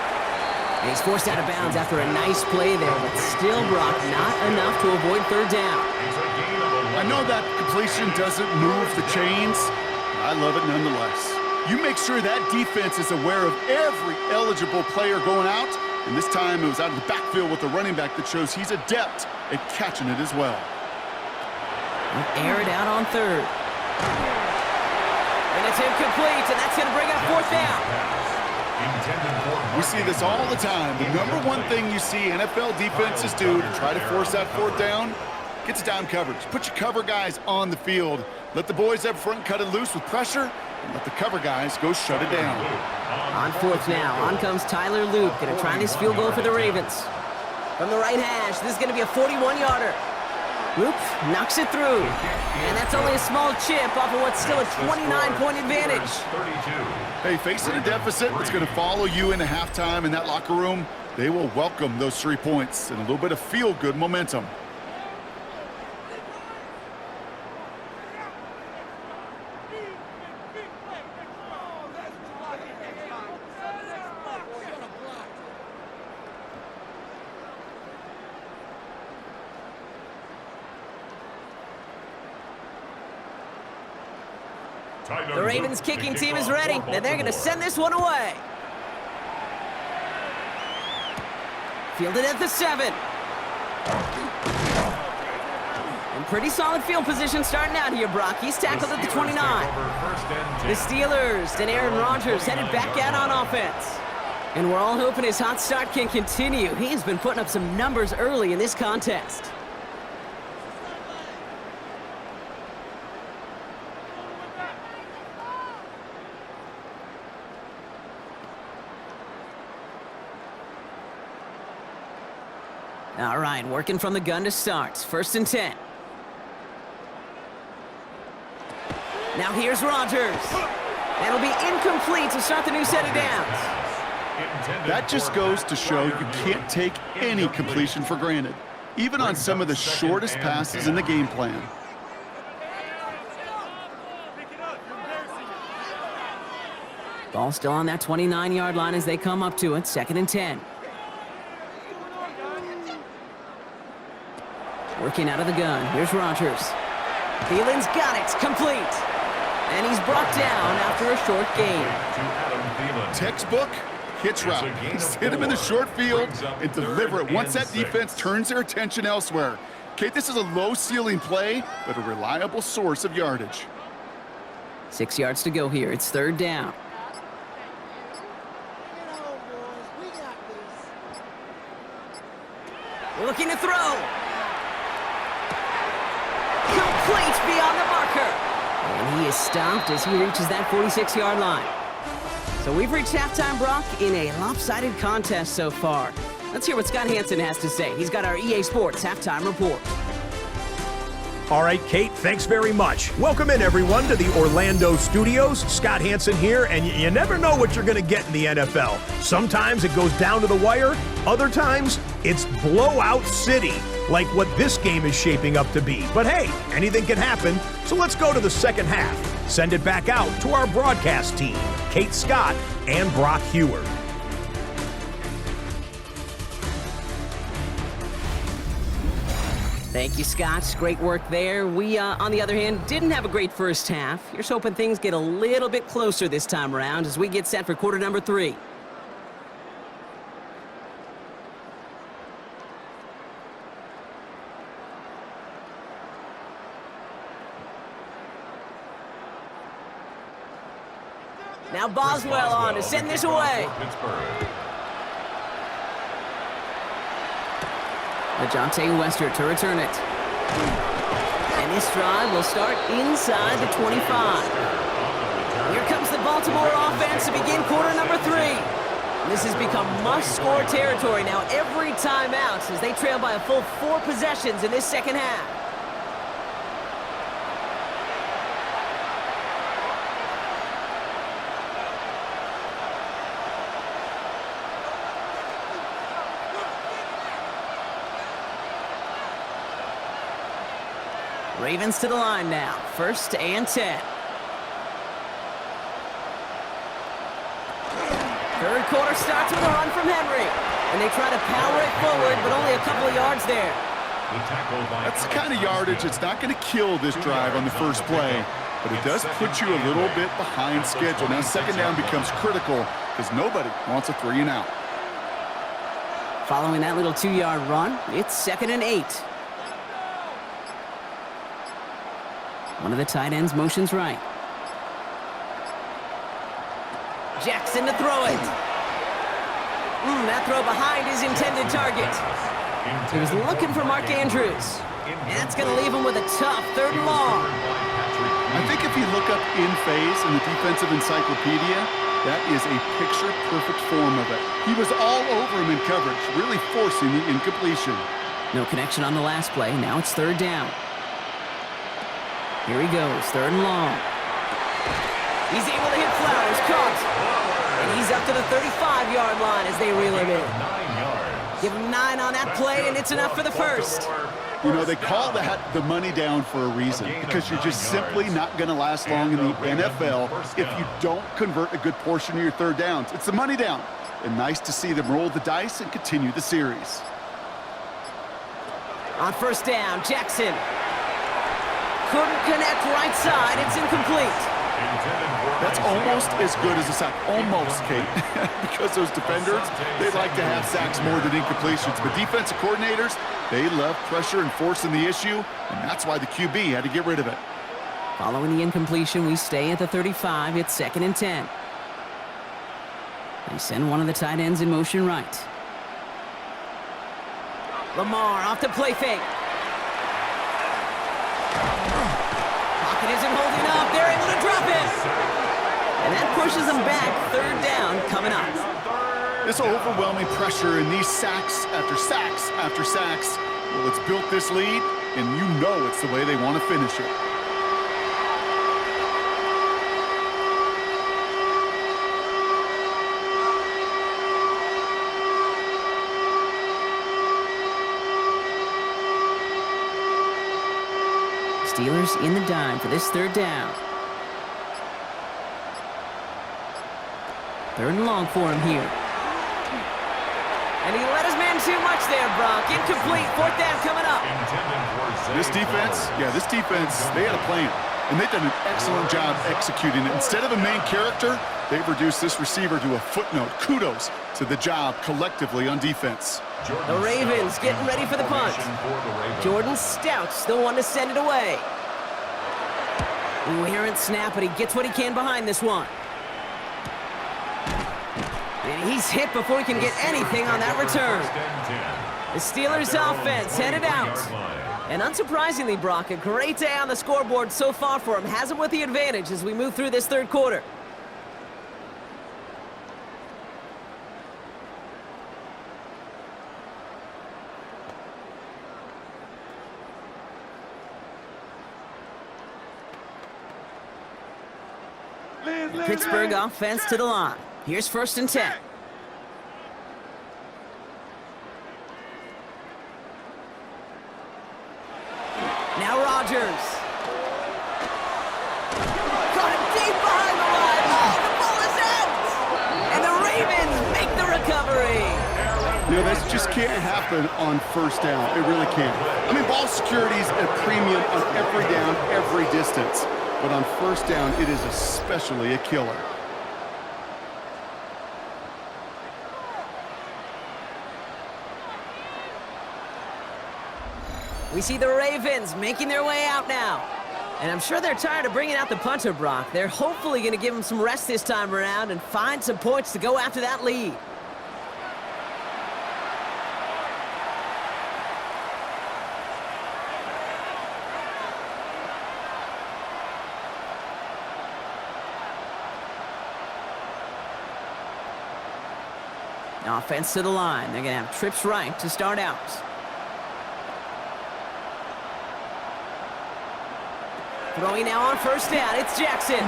And he's forced out of bounds after a nice play there, but still, Brock, not enough to avoid third down. I know that completion doesn't move the chains. I love it nonetheless. You make sure that defense is aware of every eligible player going out, and this time it was out of the backfield with the running back that shows he's adept at catching it as well. Air it out on third. And it's incomplete, and that's going to bring up 4th down. We see this all the time. The number one thing you see NFL defenses do to try to force that 4th down, gets down coverage. Put your cover guys on the field. Let the boys up front cut it loose with pressure, and let the cover guys go shut it down. On 4th now, on comes Tyler Luke, going to try this field goal for the Ravens. From the right hash, this is going to be a 41-yarder. Luke knocks it through. And that's only a small chip off of what's still a 29-point advantage. Hey, facing a deficit that's going to follow you into halftime in that locker room, they will welcome those 3 points and a little bit of feel-good momentum. The Ravens kicking team is ready, and they're going to send this one away. Fielded at the 7. And pretty solid field position starting out here, Brock. He's tackled at the 29. The Steelers and Aaron Rodgers headed back out on offense. And we're all hoping his hot start can continue. He has been putting up some numbers early in this contest. All right, working from the gun to start. 1st and 10. Now here's Rodgers. That'll be incomplete to start the new set of downs. That just goes to show you can't take any completion for granted, even on some of the shortest passes in the game plan. Ball still on that 29-yard line as they come up to it. 2nd and 10. Working out of the gun. Here's Rodgers. Thielen's got it. Complete. And he's brought down after a short gain. Textbook hitch route. Just hit him in the short field and deliver it once that defense turns their attention elsewhere. Okay, this is a low-ceiling play, but a reliable source of yardage. 6 yards to go here. It's 3rd down. Looking to throw. Complete beyond the marker. And he is stopped as he reaches that 46-yard line. So we've reached halftime, Brock, in a lopsided contest so far. Let's hear what Scott Hansen has to say. He's got our EA Sports halftime report. All right, Kate, thanks very much. Welcome in, everyone, to the Orlando studios. Scott Hansen here, and you never know what you're going to get in the NFL. Sometimes it goes down to the wire. Other times, it's blowout city, like what this game is shaping up to be. But hey, anything can happen, so let's go to the second half. Send it back out to our broadcast team, Kate Scott and Brock Heward. Thank you, Scott. Great work there. We, on the other hand, didn't have a great first half. Here's hoping things get a little bit closer this time around as we get set for quarter number 3. Now Boswell on to send this away. LeJohntay Wester to return it. And this drive will start inside the 25. Here comes the Baltimore offense to begin quarter number 3. This has become must-score territory now every time out as they trail by a full 4 possessions in this second half. Ravens to the line now. 1st and 10. Third quarter starts with a run from Henry. And they try to power it forward, but only a couple of yards there. That's the kind of yardage that's not going to kill this drive on the first play, but it does put you a little bit behind schedule. Now, 2nd down becomes critical because nobody wants a 3 and out. Following that little 2-yard run, it's 2nd and 8. One of the tight ends motions right. Jackson to throw it. That throw behind his intended target. He was looking for Mark Andrews. And that's going to leave him with a tough 3rd and long. I think if you look up in phase in the defensive encyclopedia, that is a picture-perfect form of it. He was all over him in coverage, really forcing the incompletion. No connection on the last play. Now it's 3rd down. Here he goes, 3rd and long. He's able to hit Flowers, caught. And he's up to the 35-yard line as they reel him in. Give him 9 on that play, and it's enough for the first. You know, they call that the money down for a reason, because you're just simply not going to last long in the NFL if you don't convert a good portion of your 3rd downs. It's the money down. And nice to see them roll the dice and continue the series. On 1st down, Jackson. Couldn't connect right side. It's incomplete. That's almost as good as a sack. Almost, Kate. Because those defenders, they like to have sacks more than incompletions. But defensive coordinators, they love pressure and forcing the issue, and that's why the QB had to get rid of it. Following the incompletion, we stay at the 35. It's 2nd and 10. They send one of the tight ends in motion right. Lamar off the play fake. Pocket isn't holding up. They're able to drop it. And that pushes them back. 3rd down coming up. This overwhelming pressure and these sacks after sacks after sacks, well, it's built this lead, and you know it's the way they want to finish it. Steelers in the dime for this 3rd down. 3rd and long for him here. And he let his man too much there, Brock. Incomplete. 4th down coming up. This defense, they had a plan. And they've done an excellent job executing it. Instead of a main character, they've reduced this receiver to a footnote. Kudos to the job collectively on defense. The Ravens getting ready for the punt. Jordan Stout's the one to send it away. Ooh, errant snap, but he gets what he can behind this one. And he's hit before he can get anything on that return. The Steelers offense headed out. And unsurprisingly, Brock, a great day on the scoreboard so far for him. Has him with the advantage as we move through this 3rd quarter. Pittsburgh offense to the line. Here's 1st and 10. Now Rodgers. Got it deep behind the line. Oh, the ball is in. And the Ravens make the recovery. You know, this just can't happen on 1st down. It really can't. I mean, ball security is a premium on every down, every distance. But on 1st down, it is especially a killer. We see the Ravens making their way out now. And I'm sure they're tired of bringing out the punter, Brock. They're hopefully going to give him some rest this time around and find some points to go after that lead. Offense to the line. They're going to have trips right to start out. Throwing now on 1st down. It's Jackson.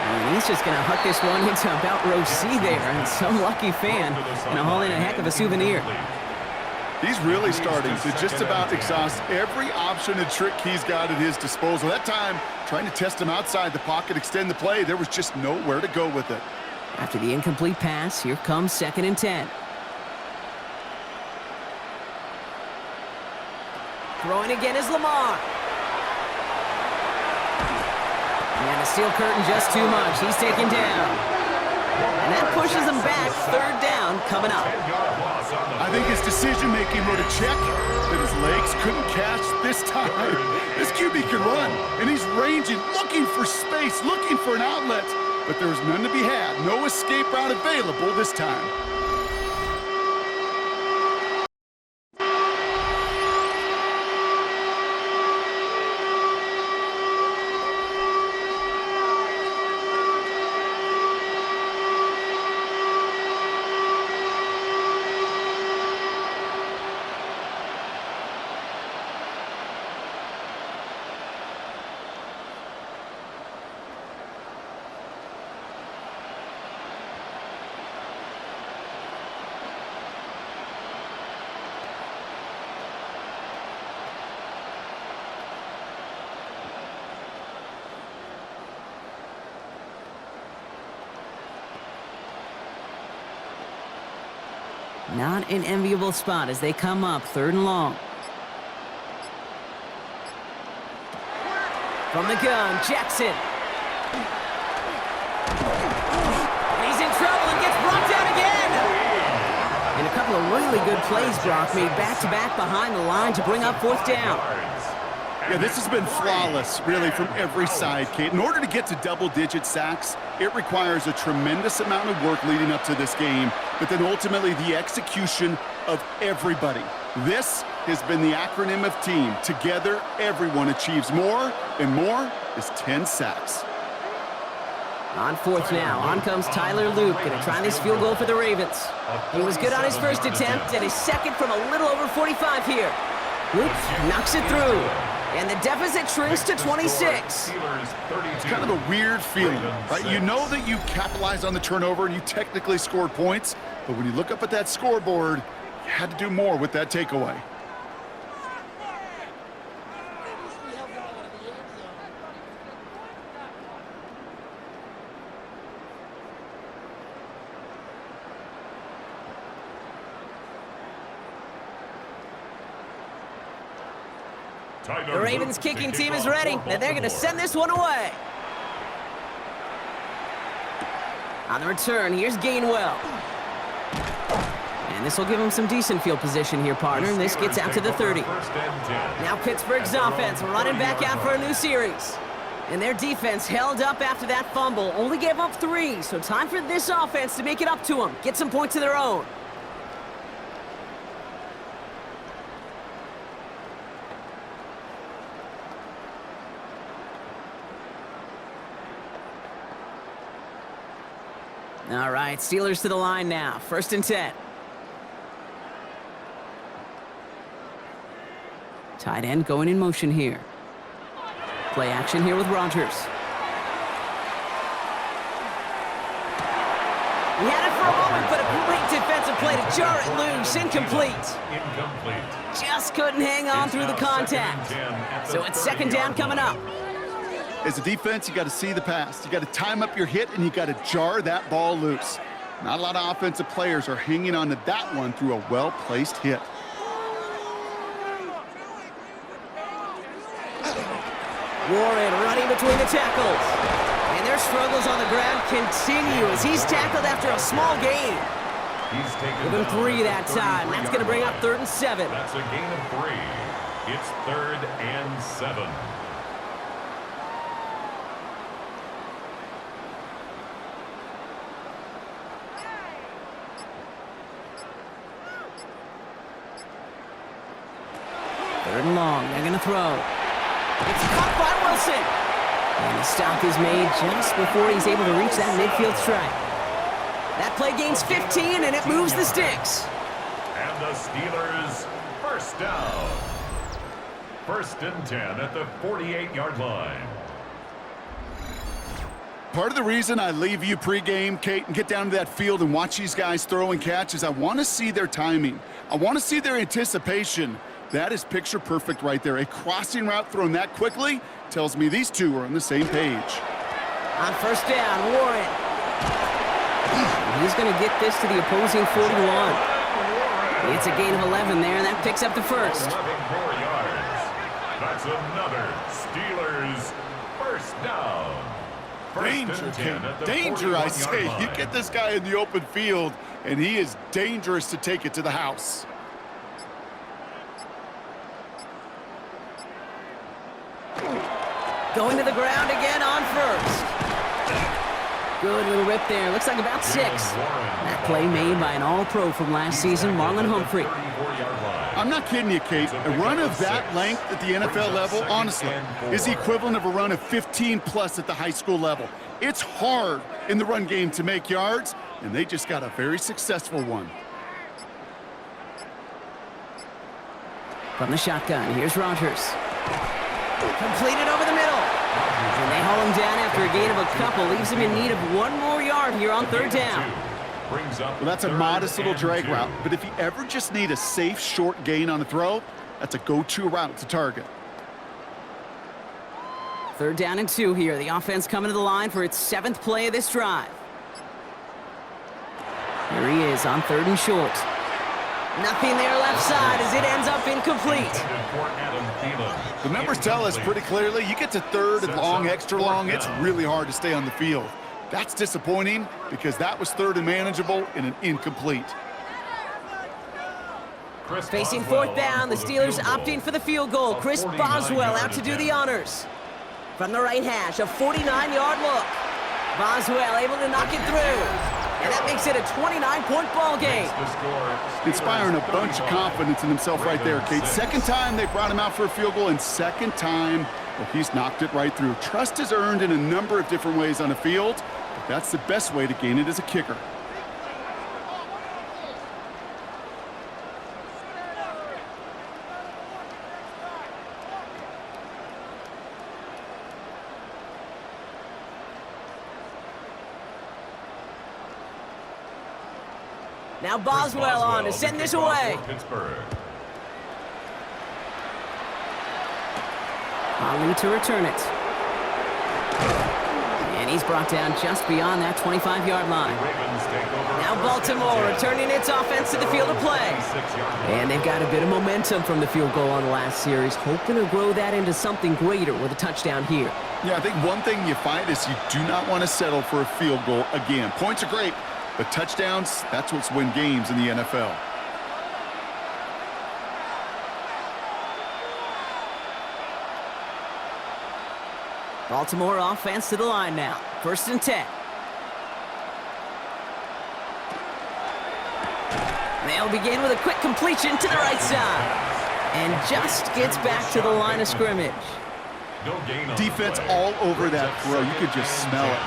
And he's just going to huck this one into about row C there. And some lucky fan going to haul in a heck of a souvenir. He's really starting to just about exhaust every option and trick he's got at his disposal. That time, trying to test him outside the pocket, extend the play, there was just nowhere to go with it. After the incomplete pass, here comes 2nd and 10. Throwing again is Lamar. And the steel curtain just too much. He's taken down. And that pushes him back. 3rd down coming up. I think his decision-making wrote a check that his legs couldn't catch this time. This QB can run, and he's ranging, looking for space, looking for an outlet. But there's none to be had. No escape route available this time. Not an enviable spot as they come up 3rd and long. From the gun, Jackson. And he's in trouble and gets brought down again. And a couple of really good plays, Brock, made back-to-back behind the line to bring up 4th down. Yeah, this has been flawless, really, from every side, Kate. In order to get to double-digit sacks, it requires a tremendous amount of work leading up to this game, but then ultimately the execution of everybody. This has been the acronym of team. Together, everyone achieves more, and more is 10 sacks. On 4th now, on comes Tyler Luke, going to try this field goal for the Ravens. He was good on his first attempt, and his second from a little over 45 here. Luke knocks it through. And the deficit shrinks to 26. It's kind of a weird feeling, right? You know that you capitalized on the turnover and you technically scored points, but when you look up at that scoreboard, you had to do more with that takeaway. The Ravens kicking team is ready, and they're going to send this one away. On the return, here's Gainwell. And this will give him some decent field position here, partner, and this gets out to the 30. Now Pittsburgh's offense running back out for a new series. And their defense held up after that fumble, only gave up 3, so time for this offense to make it up to them, get some points of their own. All right, Steelers to the line now. 1st and 10. Tight end going in motion here. Play action here with Rodgers. He had it for a moment, but a great defensive play to jar it loose. Incomplete. Just couldn't hang on through the contact. So it's 2nd down coming up. As a defense, you got to see the pass. You got to time up your hit, and you got to jar that ball loose. Not a lot of offensive players are hanging on to that one through a well-placed hit. Warren running between the tackles. And their struggles on the ground continue as he's tackled after a small gain. Give him 3 that time. That's going to bring up 3rd and 7. That's a gain of 3. It's 3rd and 7. Third and long, they're going to throw. It's caught by Wilson. And the stop is made just before he's able to reach that midfield strike. That play gains 15, and it moves the sticks. And the Steelers, 1st down. 1st and 10 at the 48-yard line. Part of the reason I leave you pregame, Kate, and get down to that field and watch these guys throw and catch is I want to see their timing. I want to see their anticipation. That is picture perfect right there. A crossing route thrown that quickly tells me these two are on the same page. On 1st down, Warren. He's going to get this to the opposing 41. It's a gain of 11 there, and that picks up the 1st. 11 more yards. That's another Steelers 1st down. Danger, Kate. Danger, I say. You get this guy in the open field, and he is dangerous to take it to the house. Going to the ground again on 1st. Good little rip there. Looks like about 6. That play made by an all-pro from last season, Marlon Humphrey. I'm not kidding you, Kate. A run of that length at the NFL level, honestly, is the equivalent of a run of 15-plus at the high school level. It's hard in the run game to make yards, and they just got a very successful one. From the shotgun, here's Rodgers. Completed over the middle. And they haul him down after a gain of a couple. Leaves him in need of 1 more yard here on 3rd down. Well, that's a modest little drag route, but if you ever just need a safe, short gain on a throw, that's a go-to route to target. 3rd down and 2 here. The offense coming to the line for its 7th play of this drive. Here he is on 3rd and short. Nothing there left side as it ends up incomplete. The numbers tell us pretty clearly, you get to third and long, extra long, it's really hard to stay on the field. That's disappointing because that was third and manageable in an incomplete. Facing fourth down, the Steelers opting for the field goal. Chris Boswell out to do the honors. From the right hash, a 49-yard look. Boswell able to knock it through. And that makes it a 29-point ball game. Inspiring a bunch of confidence in himself right there, Kate. Second time they brought him out for a field goal, and second time, well, he's knocked it right through. Trust is earned in a number of different ways on the field, but that's the best way to gain it as a kicker. Now Boswell on to send this away. Only to return it. And he's brought down just beyond that 25-yard line. Now Baltimore returning its offense to the field of play. And they've got a bit of momentum from the field goal on the last series, hoping to grow that into something greater with a touchdown here. Yeah, I think one thing you find is you do not want to settle for a field goal again. Points are great, but touchdowns, that's what's win games in the NFL. Baltimore offense to the line now. 1st and 10. They'll begin with a quick completion to the right side. And just gets back to the line of scrimmage. Defense all over that throw. You could just smell it.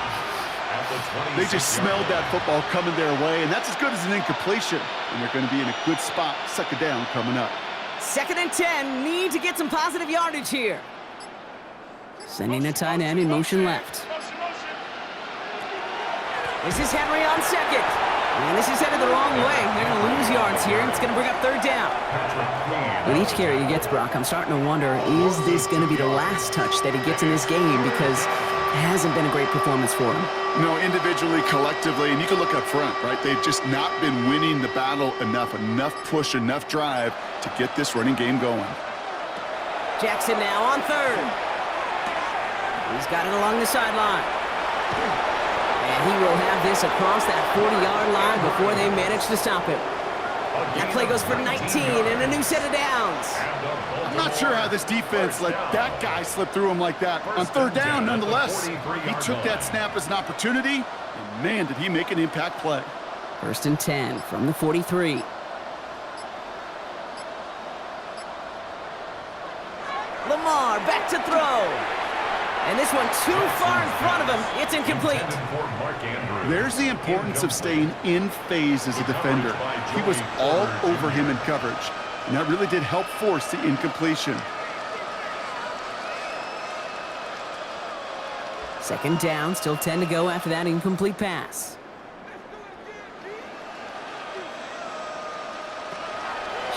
They just smelled that football coming their way, and that's as good as an incompletion. And they're going to be in a good spot, suck it down coming up. 2nd and 10, need to get some positive yardage here. Sending the tight end in motion left. This is Henry on second. And this is headed the wrong way. They're going to lose yards here, and it's going to bring up 3rd down. With each carry he gets, Brock, I'm starting to wonder, is this going to be the last touch that he gets in this game? Because it hasn't been a great performance for him. No, individually, collectively, and you can look up front, right? They've just not been winning the battle enough push, enough drive to get this running game going. Jackson now on 3rd. He's got it along the sideline. And he will have this across that 40-yard line before they manage to stop him. That play goes for 19 and a new set of downs. I'm not sure how this defense let that guy slip through him like that. On 3rd down, nonetheless, he took that snap as an opportunity, and man, did he make an impact play. 1st and 10 from the 43. Lamar back to throw. And this one too far in front of him. It's incomplete. There's the importance of staying in phase as a defender. He was all over him in coverage, and that really did help force the incompletion. 2nd down, still 10 to go after that incomplete pass.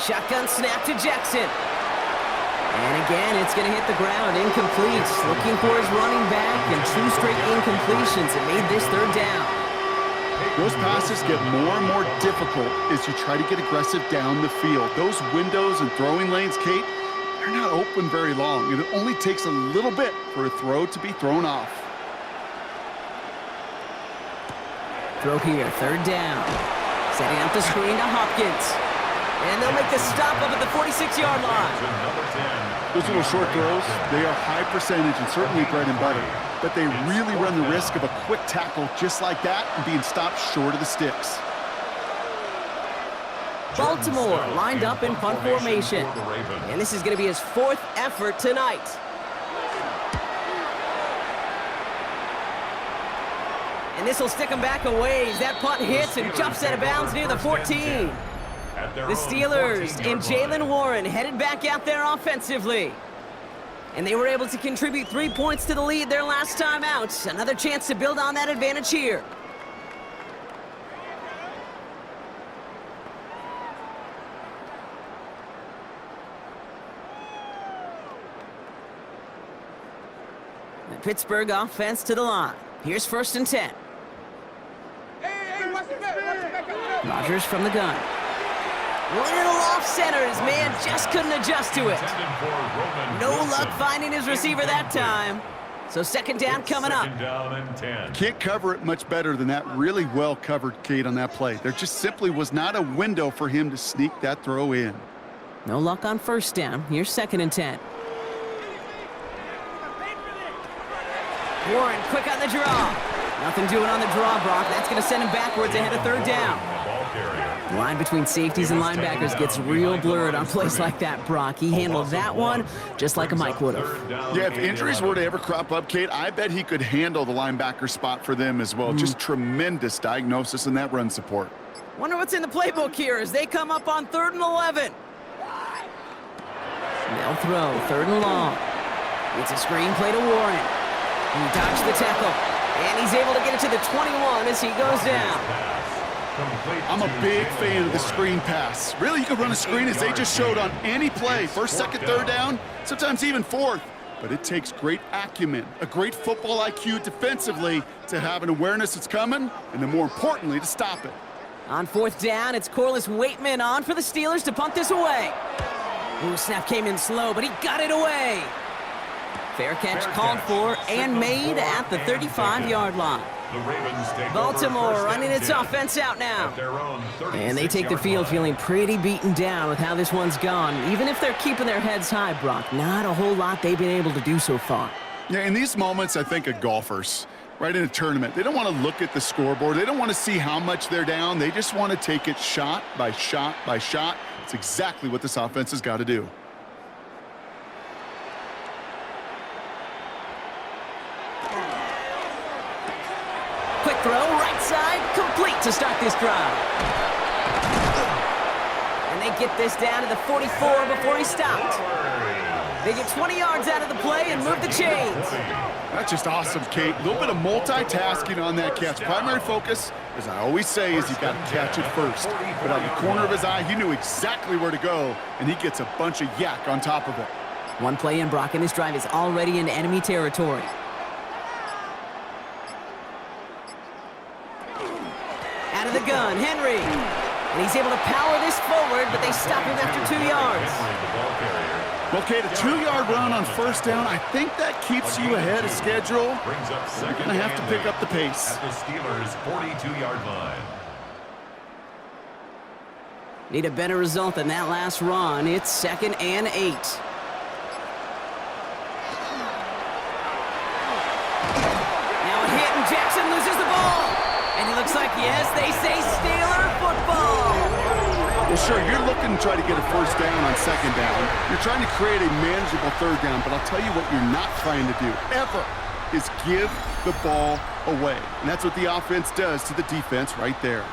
Shotgun snap to Jackson. And again, it's going to hit the ground, incomplete. Looking for his running back, and 2 straight incompletions. It made this 3rd down. Those passes get more and more difficult as you try to get aggressive down the field. Those windows and throwing lanes, Kate, they're not open very long. It only takes a little bit for a throw to be thrown off. Throw here, 3rd down. Setting up the screen to Hopkins. And they'll make the stop up at the 46-yard line. Those little short throws, they are high percentage and certainly bread and butter. But they really run the risk of a quick tackle just like that and being stopped short of the sticks. Baltimore lined up in punt formation. And this is going to be his 4th effort tonight. And this will stick him back a ways. That punt hits and jumps out of bounds near the 14. The Steelers and Jaylen Warren headed back out there offensively. And they were able to contribute 3 points to the lead their last time out. Another chance to build on that advantage here. The Pittsburgh offense to the line. Here's 1st and 10. Rodgers from the gun. Little off center. His man just couldn't adjust to it. No luck finding his receiver that time. So second down coming up. Second down and 10. Can't cover it much better than that. Really well covered, Kate, on that play. There just simply was not a window for him to sneak that throw in. No luck on first down. Here's second and 10. Warren quick on the draw. Nothing doing on the draw, Brock. That's going to send him backwards ahead of third down. The line between safeties and linebackers gets real blurred on plays like that, Brock. He handled that one just like a Mike would have. Yeah, if injuries were to ever crop up, Kate, I bet he could handle the linebacker spot for them as well. Just tremendous diagnosis in that run support. Wonder what's in the playbook here as they come up on 3rd and 11. They'll throw 3rd and long. It's a screen play to Warren. He dodged the tackle, and he's able to get it to the 21 as he goes down. I'm a big fan of the screen pass. Really, you can run a screen as they just showed on any play. First, second, third down, sometimes even fourth. But it takes great acumen, a great football IQ defensively to have an awareness it's coming, and then more importantly, to stop it. On 4th down, it's Corliss Waitman on for the Steelers to punt this away. Ooh, snap came in slow, but he got it away. Fair catch called for and made at the 35-yard line. Baltimore running its offense out now. And they take the field feeling pretty beaten down with how this one's gone. Even if they're keeping their heads high, Brock, not a whole lot they've been able to do so far. Yeah, in these moments, I think of golfers, right, in a tournament. They don't want to look at the scoreboard. They don't want to see how much they're down. They just want to take it shot by shot by shot. It's exactly what this offense has got to do. Quick throw, right side, complete to start this drive. And they get this down to the 44 before he stopped. They get 20 yards out of the play and move the chains. That's just awesome, Kate. A little bit of multitasking on that catch. Primary focus, as I always say, is you got to catch it first. But out the corner of his eye, he knew exactly where to go, and he gets a bunch of yak on top of it. One play in, Brock, and this drive is already in enemy territory. Out of the gun, Henry. And he's able to power this forward, but they stop him after 2 yards. Well, Kate, a 2-yard run on first down, I think that keeps you ahead of schedule. You're going to have to pick up the pace. At the Steelers' 42-yard line. Need a better result than that last run. It's 2nd and 8. Now a hit, and Jackson loses the ball. And it looks like, yes, they say Steeler football. Well, sure, you're looking to try to get a first down on second down. You're trying to create a manageable third down, but I'll tell you what you're not trying to do, ever, is give the ball away. And that's what the offense does to the defense right there.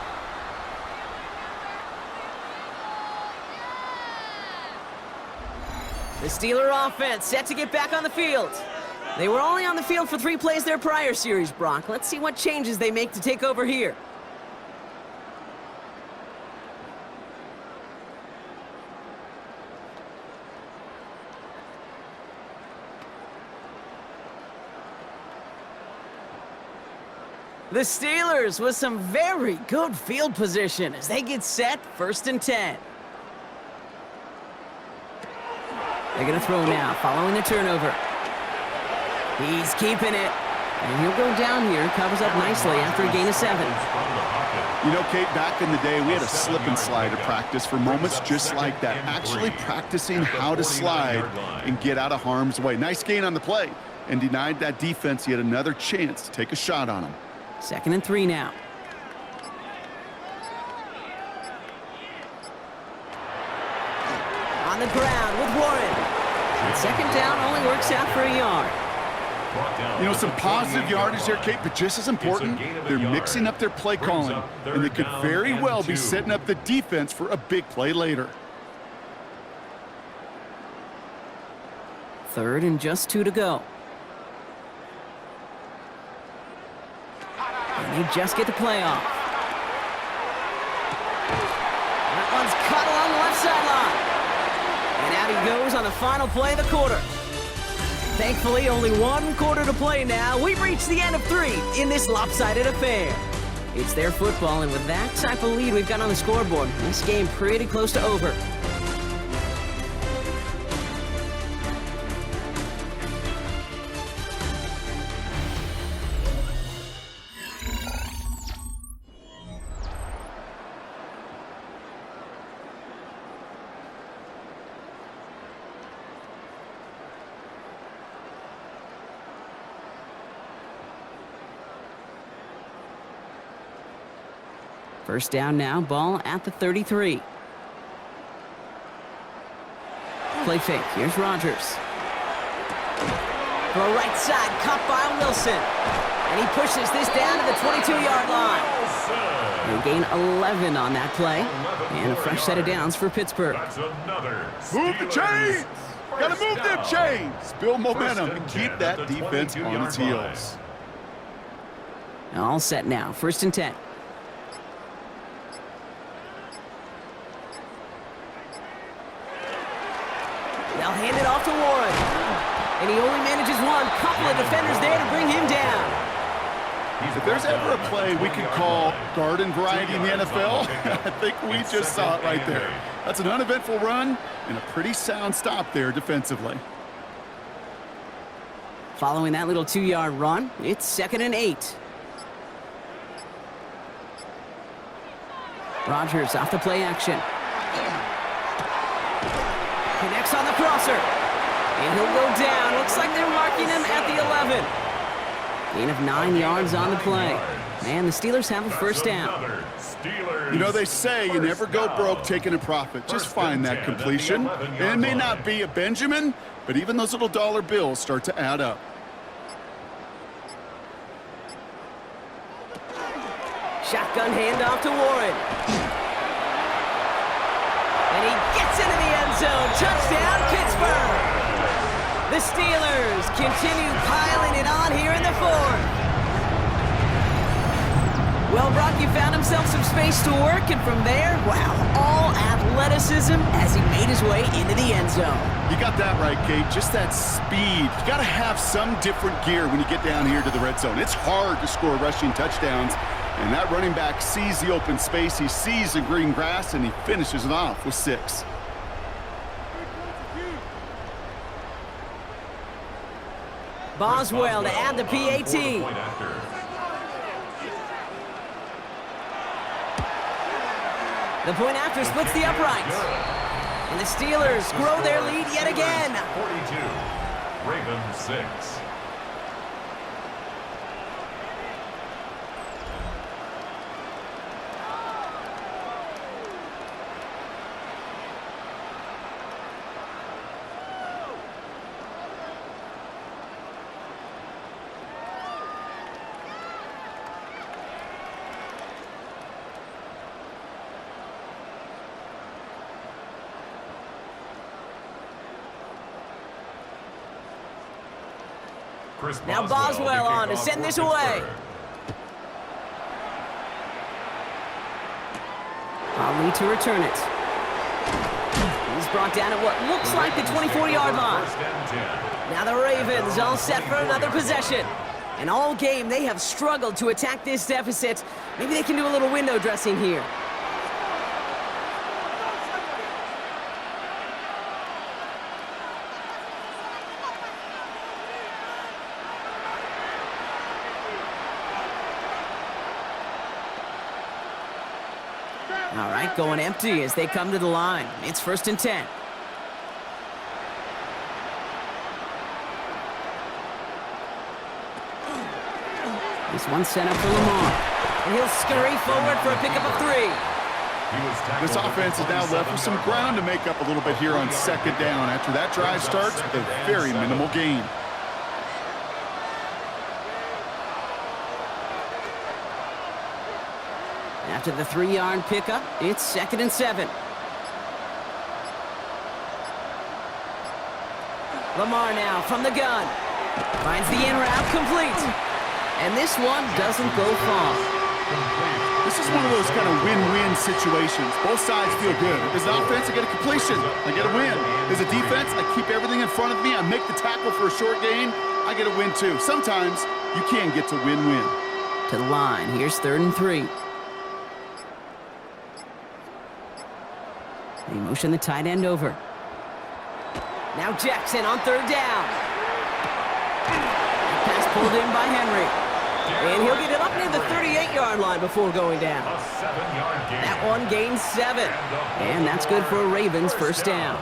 The Steeler offense set to get back on the field. They were only on the field for 3 plays their prior series, Brock. Let's see what changes they make to take over here. The Steelers with some very good field position as they get set 1st and 10. They're going to throw now, following the turnover. He's keeping it. And he'll go down here, covers up nicely after a gain of 7. You know, Kate, back in the day, we had a slip and slide at practice for moments just like that. Actually practicing how to slide and get out of harm's way. Nice gain on the play, and denied that defense yet another chance to take a shot on him. 2nd and 3 now. On the ground with Warren. And 2nd down only works out for a yard. You know, some positive yardage there, Kate, but just as important, they're mixing up their play calling, and they could very well be setting up the defense for a big play later. 3rd and just 2 to go. And they just get the play off. That one's cut along the left sideline. And out he goes on the final play of the quarter. Thankfully, only 1 quarter to play now. We've reached the end of 3 in this lopsided affair. It's their football, and with that type of lead we've got on the scoreboard, this game pretty close to over. First down now, ball at the 33. Play fake, here's Rodgers. Throw right side, caught by Wilson. And he pushes this down to the 22-yard line. They gain 11 on that play. And a fresh set of downs for Pittsburgh. Move the chains! Gotta move them chains! Build momentum and keep that defense on its heels. All set now, 1st and 10. They'll hand it off to Warren. And he only manages one. Couple of defenders there to bring him down. If there's ever a play we could call garden variety in the NFL, I think we just saw it right there. That's an uneventful run and a pretty sound stop there defensively. Following that little 2-yard run, it's 2nd and 8. Rodgers off the play action. Connects on the crosser. And he'll go down. Looks like they're marking him at the 11. Gain of 9 yards on the play. And the Steelers have a first down. You know, they say you never go broke taking a profit. Just find that completion. And it may not be a Benjamin, but even those little dollar bills start to add up. Shotgun handoff to Warren. And he gets into the end zone. Touchdown, Pittsburgh. The Steelers continue piling it on here in the 4th. Well, Brock, you found himself some space to work, and from there, wow, all athleticism as he made his way into the end zone. You got that right, Kate. Just that speed. You got to have some different gear when you get down here to the red zone. It's hard to score rushing touchdowns, and that running back sees the open space, he sees the green grass, and he finishes it off with 6. Boswell to add the PAT. The point after splits the uprights. And the Steelers grow their lead yet again. 42, Ravens 6. Now Boswell on to send this away. Ali to return it. He's brought down at what looks like the 24-yard line. Now the Ravens all set for another possession. And all game they have struggled to attack this deficit. Maybe they can do a little window dressing here. All right, going empty as they come to the line. It's 1st and 10. This one sent up for Lamar. And he'll scurry forward for a pickup of 3. This offense is now left with some ground to make up a little bit here on 2nd down after that drive starts with a very minimal gain. After the 3-yard pickup, it's 2nd and 7. Lamar now from the gun. Finds the in route complete. And this one doesn't go far. This is one of those kind of win-win situations. Both sides feel good. As an offense, I get a completion. I get a win. As a defense, I keep everything in front of me. I make the tackle for a short gain. I get a win too. Sometimes you can get to win-win. To the line. Here's 3rd and 3. They motion the tight end over. Now Jackson on 3rd down. Pass pulled in by Henry. And he'll get it up near the 38-yard line before going down. A 7-yard gain. That one gains 7. And that's good for a Ravens first down.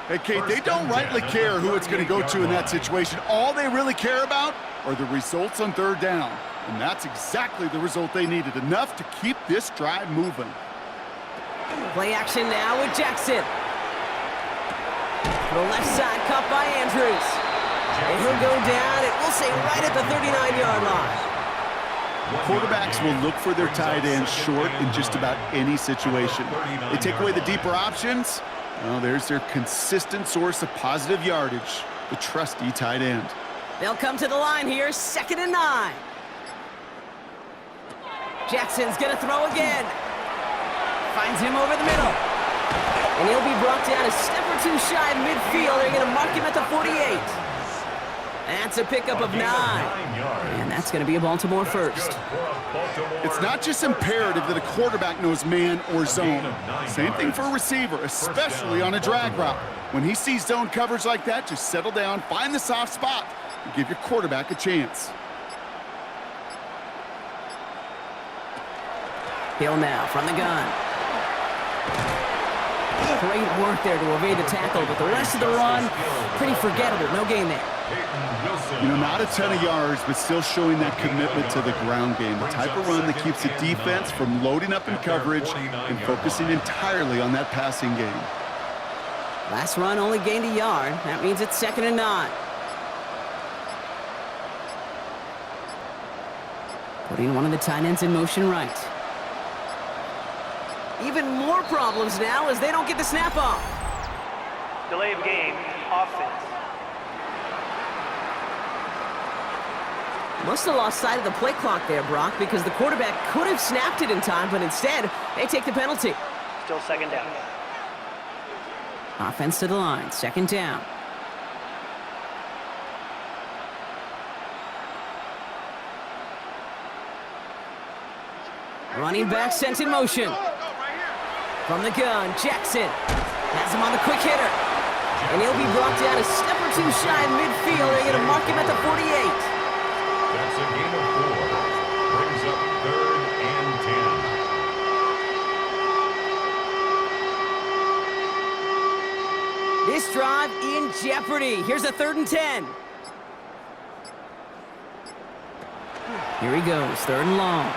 Hey, Kate, they don't rightly care who it's going to go to in that situation. All they really care about are the results on 3rd down. And that's exactly the result they needed, enough to keep this drive moving. Play action now with Jackson. To the left side, caught by Andrews. And he'll go down, and we'll say right at the 39-yard line. Quarterbacks will look for their tight end short in just about any situation. They take away the deeper options. Well, there's their consistent source of positive yardage, the trusty tight end. They'll come to the line here, 2nd and 9. Jackson's going to throw again. Finds him over the middle. And he'll be brought down a step or two shy of midfield. They're going to mark him at the 48. That's a pickup of 9. And that's going to be a Baltimore first. It's not just imperative that a quarterback knows man or zone. Same thing for a receiver, especially on a drag route. When he sees zone coverage like that, just settle down, find the soft spot, and give your quarterback a chance. Hill now from the gun. Great work there to evade the tackle, but the rest of the run, pretty forgettable. No gain there. You know, not a ton of yards, but still showing that commitment to the ground game. The type of run that keeps the defense from loading up in coverage and focusing entirely on that passing game. Last run only gained a yard. That means it's 2nd and 9. Putting one of the tight ends in motion right. Even more problems now as they don't get the snap off. Delay of game, offense. Must have lost sight of the play clock there, Brock, because the quarterback could have snapped it in time, but instead, they take the penalty. Still 2nd down. Offense to the line, 2nd down. Running back sent in motion. From the gun, Jackson has him on the quick hitter. And he'll be brought down a step or two shy of midfield. They're going to mark him at the 48. That's a gain of 4. Brings up 3rd and 10. This drive in jeopardy. Here's a 3rd and 10. Here he goes, 3rd and long.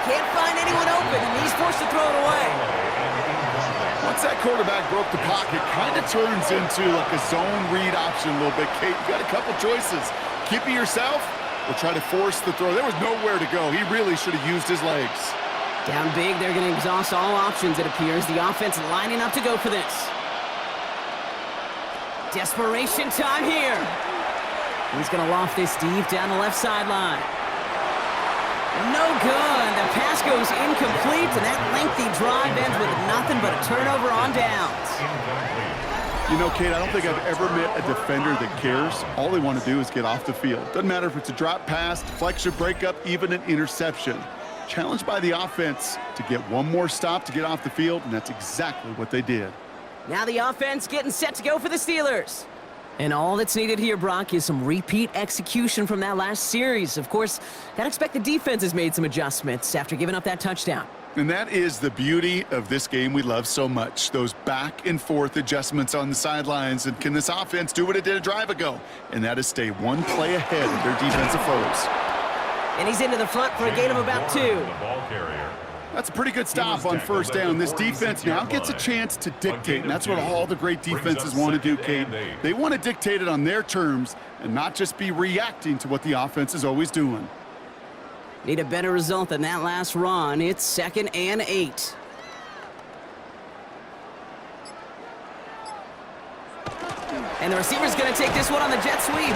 Can't find anyone open, and he's forced to throw it away. Once that quarterback broke the pocket, kind of turns into like a zone read option a little bit. Kate, you got a couple choices. Keep it yourself or try to force the throw. There was nowhere to go. He really should have used his legs. Down big, they're going to exhaust all options, it appears. The offense lining up to go for this. Desperation time here. He's going to loft this deep down the left sideline. No good. The pass goes incomplete, and that lengthy drive ends with nothing but a turnover on downs. You know, Kate, I don't think I've ever met a defender that cares. All they want to do is get off the field. Doesn't matter if it's a drop pass, deflection, breakup, even an interception. Challenged by the offense to get one more stop to get off the field, and that's exactly what they did. Now the offense getting set to go for the Steelers. And all that's needed here, Brock, is some repeat execution from that last series. Of course, gotta expect the defense has made some adjustments after giving up that touchdown. And that is the beauty of this game we love so much, those back and forth adjustments on the sidelines. And can this offense do what it did a drive ago? And that is stay one play ahead of their defensive foes. And he's into the front for a gain of about 2. The ball carrier. That's a pretty good stop on 1st down. This defense now gets a chance to dictate, and that's what all the great defenses want to do, Kate. They want to dictate it on their terms and not just be reacting to what the offense is always doing. Need a better result than that last run. It's 2nd and 8. And the receiver's going to take this one on the jet sweep.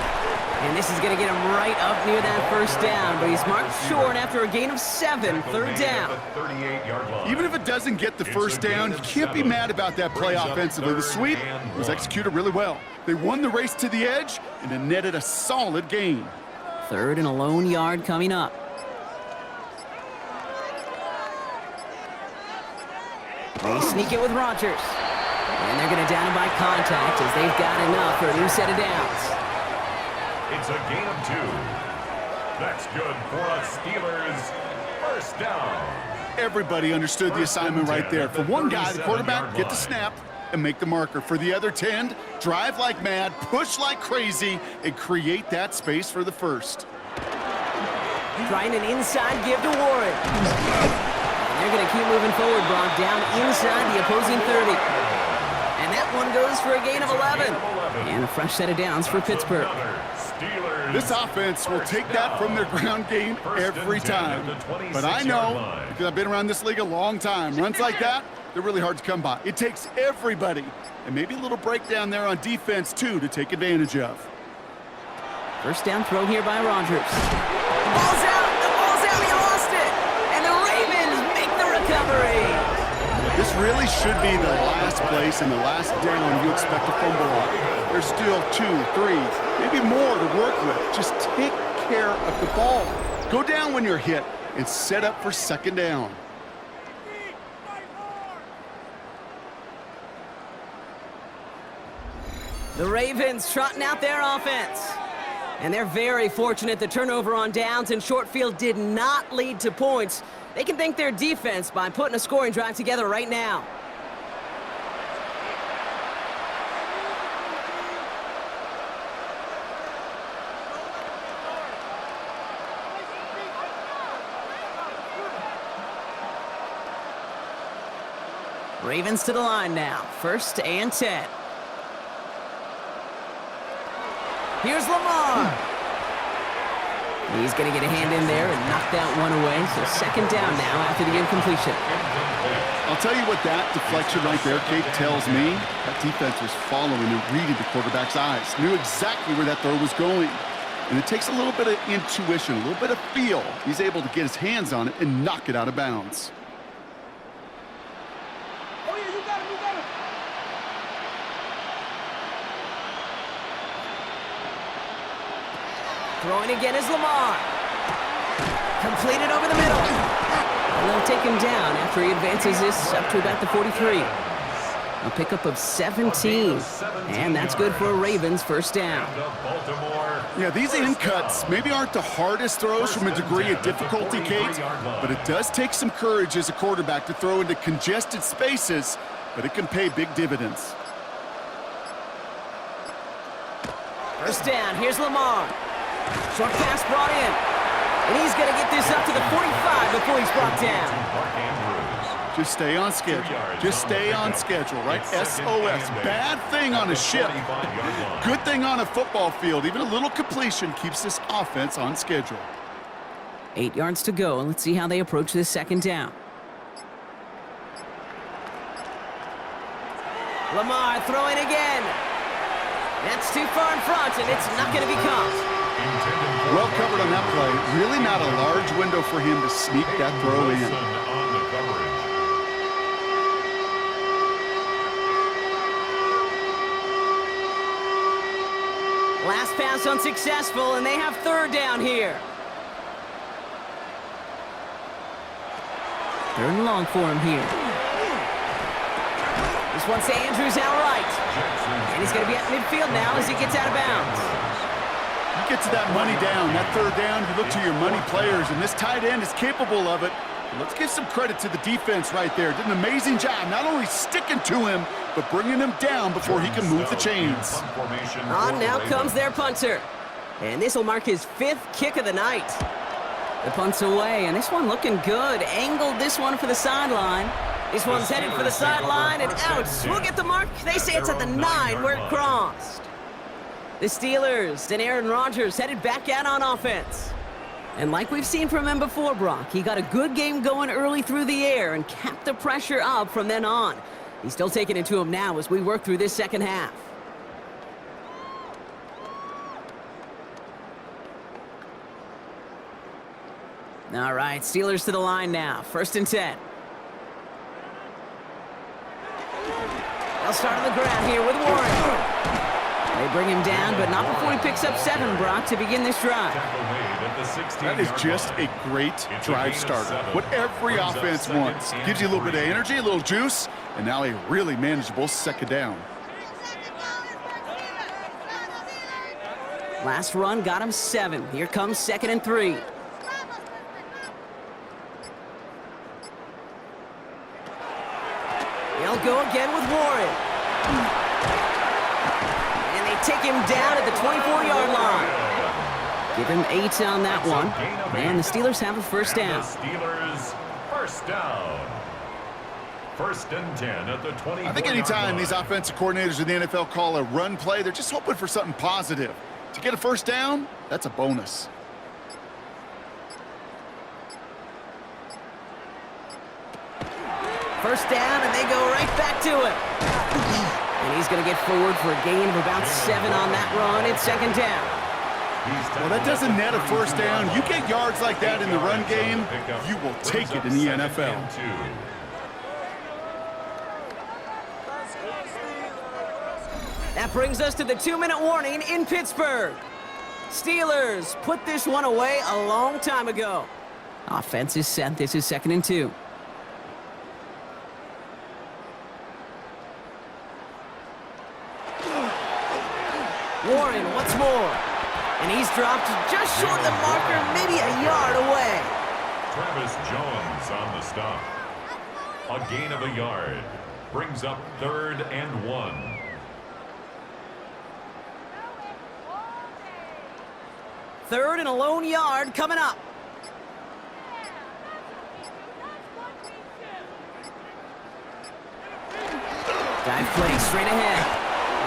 And this is going to get him right up near that 1st down. But he's marked short after a gain of 7, 3rd down. Even if it doesn't get the 1st down, you can't be mad about that play offensively. The sweep was executed really well. They won the race to the edge, and it netted a solid gain. 3rd and a lone yard coming up. They sneak it with Rodgers. And they're going to down him by contact as they've got enough for a new set of downs. It's a gain of 2. That's good for a Steelers first down. Everybody understood the assignment right there. For one guy, the quarterback, get the snap and make the marker. For the other 10, drive like mad, push like crazy, and create that space for the first. Trying an inside give to Warren. And they're going to keep moving forward, Brock, down inside the opposing 30. And that one goes for a gain of 11. And a fresh set of downs for Pittsburgh. This offense will take that from their ground game every time. But I know, because I've been around this league a long time, runs like that, they're really hard to come by. It takes everybody, and maybe a little breakdown there on defense, too, to take advantage of. First down throw here by Rodgers. The ball's out! The ball's out! He lost it! And the Ravens make the recovery! This really should be the last place and the last down you expect to fumble on. There's still 2, 3, maybe more to work with. Just take care of the ball. Go down when you're hit and set up for second down. The Ravens trotting out their offense. And they're very fortunate the turnover on downs and short field did not lead to points. They can thank their defense by putting a scoring drive together right now. Ravens to the line now. 1st and 10. Here's Lamar. He's going to get a hand in there and knock that one away. So second down now after the incompletion. I'll tell you what that deflection right there, Kate, tells me. That defense was following and reading the quarterback's eyes. Knew exactly where that throw was going. And it takes a little bit of intuition, a little bit of feel. He's able to get his hands on it and knock it out of bounds. Throwing again is Lamar. Completed over the middle. And they'll take him down after he advances this up to about the 43. A pickup of 17. And that's good for a Ravens first down. Yeah, these in cuts maybe aren't the hardest throws from a degree of difficulty, Kate, but it does take some courage as a quarterback to throw into congested spaces, but it can pay big dividends. First down, here's Lamar. Short pass brought in. And he's going to get this up to the 45 before he's brought down. Just stay on schedule. Just stay on schedule, right? SOS. Bad thing on a ship. Good thing on a football field. Even a little completion keeps this offense on schedule. 8 yards to go, and let's see how they approach this second down. Lamar throwing again. That's too far in front, and it's not going to be caught. Well covered on that play. Really not a large window for him to sneak that throw in. Last pass unsuccessful, and they have 3rd down here. 3rd and long for him here. This one's to Andrews outright. And he's going to be at midfield now as he gets out of bounds. You get to that money down, that 3rd down, you look to your money players, and this tight end is capable of it. Let's give some credit to the defense right there. Did an amazing job, not only sticking to him, but bringing him down before he can move the chains. On now comes their punter. And this will mark his 5th kick of the night. The punt's away, and this one looking good. Angled this one for the sideline. This one's headed for the sideline and out. We'll get the mark. They say it's at the 9 where it crossed. The Steelers and Aaron Rodgers headed back out on offense. And like we've seen from him before, Brock, he got a good game going early through the air and kept the pressure up from then on. He's still taking it to him now as we work through this second half. All right, Steelers to the line now. 1st and 10. They'll start on the ground here with Warren. They bring him down, but not before he picks up 7, Brock, to begin this drive. That is just a great drive starter. What every offense wants. Gives you a little bit of energy, a little juice, and now a really manageable second down. Last run got him 7. Here comes 2nd and 3. They'll go again with Warren. And they take him down at the 24-yard line. Give him 8 on that one. And the Steelers have a first down. The Steelers first down. 1st and 10 at the 24-yard line. I think anytime these offensive coordinators in the NFL call a run play, they're just hoping for something positive. To get a first down, that's a bonus. First down, and they go right back to it. And he's going to get forward for a gain of about 7 on that run. It's 2nd down. Well, that doesn't net a first down. You get yards like that in the run game, you will take it in the NFL. That brings us to the 2-minute warning in Pittsburgh. Steelers put this one away a long time ago. Offense is set. This is 2nd and 2. Warren once more. And he's dropped just short of the marker, maybe a yard away. Travis Jones on the stop. A gain of a yard. Brings up 3rd and 1. 3rd and a lone yard coming up. Dive play straight ahead.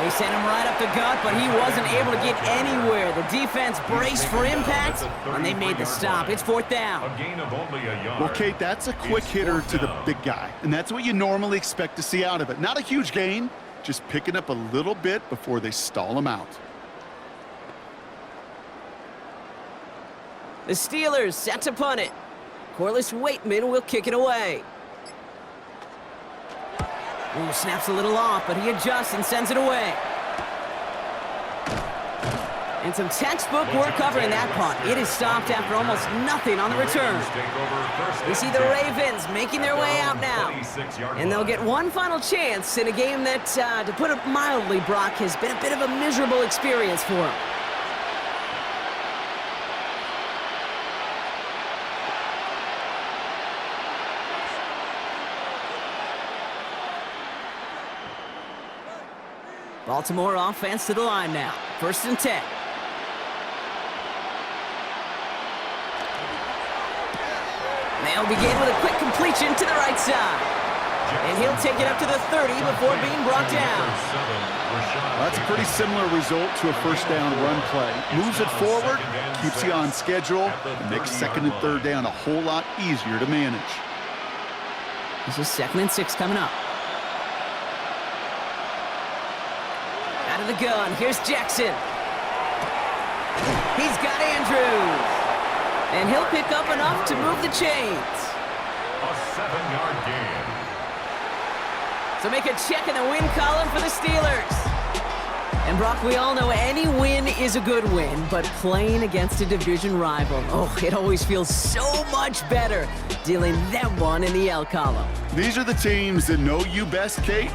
They sent him right up the gut, but he wasn't able to get anywhere. The defense braced for impact, and they made the stop. It's 4th down. A gain of only a yard. Well, Kate, that's a quick hitter to the big guy, and that's what you normally expect to see out of it. Not a huge gain, just picking up a little bit before they stall him out. The Steelers set to punt it. Corliss Waitman will kick it away. Ooh, snaps a little off, but he adjusts and sends it away. And some textbook work covering that punt. It is stopped after almost nothing on the return. We see the Ravens making their way out now. And they'll get one final chance in a game that, to put it mildly, Brock, has been a bit of a miserable experience for them. Baltimore offense to the line now. 1st and 10. They'll begin with a quick completion to the right side. And he'll take it up to the 30 before being brought down. That's a pretty similar result to a first down run play. Moves it forward, keeps you on schedule, and makes 2nd and 3rd down a whole lot easier to manage. This is 2nd and 6 coming up. Out of the gun, here's Jackson. He's got Andrews. And he'll pick up enough to move the chains. A 7-yard gain. So make a check in the win column for the Steelers. And Brock, we all know any win is a good win, but playing against a division rival, oh, it always feels so much better dealing them one in the L column. These are the teams that know you best, Kate,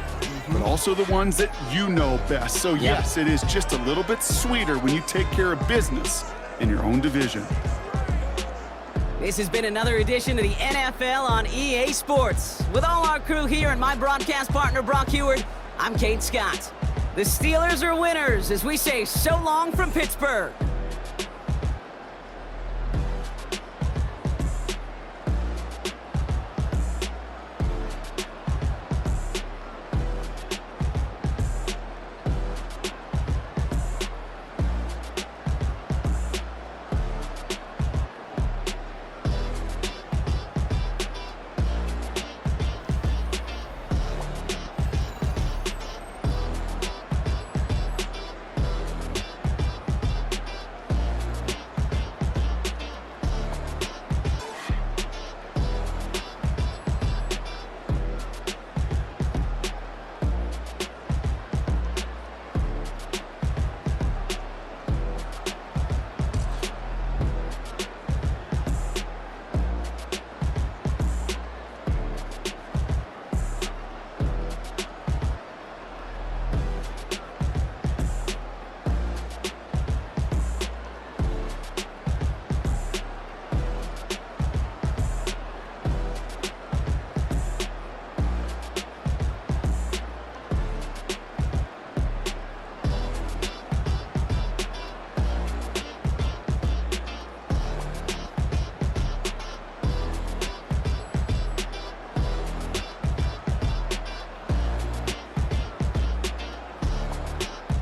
but also the ones that you know best. So yes, it is just a little bit sweeter when you take care of business in your own division. This has been another edition of the NFL on EA Sports. With all our crew here and my broadcast partner, Brock Heward, I'm Kate Scott. The Steelers are winners as we say so long from Pittsburgh.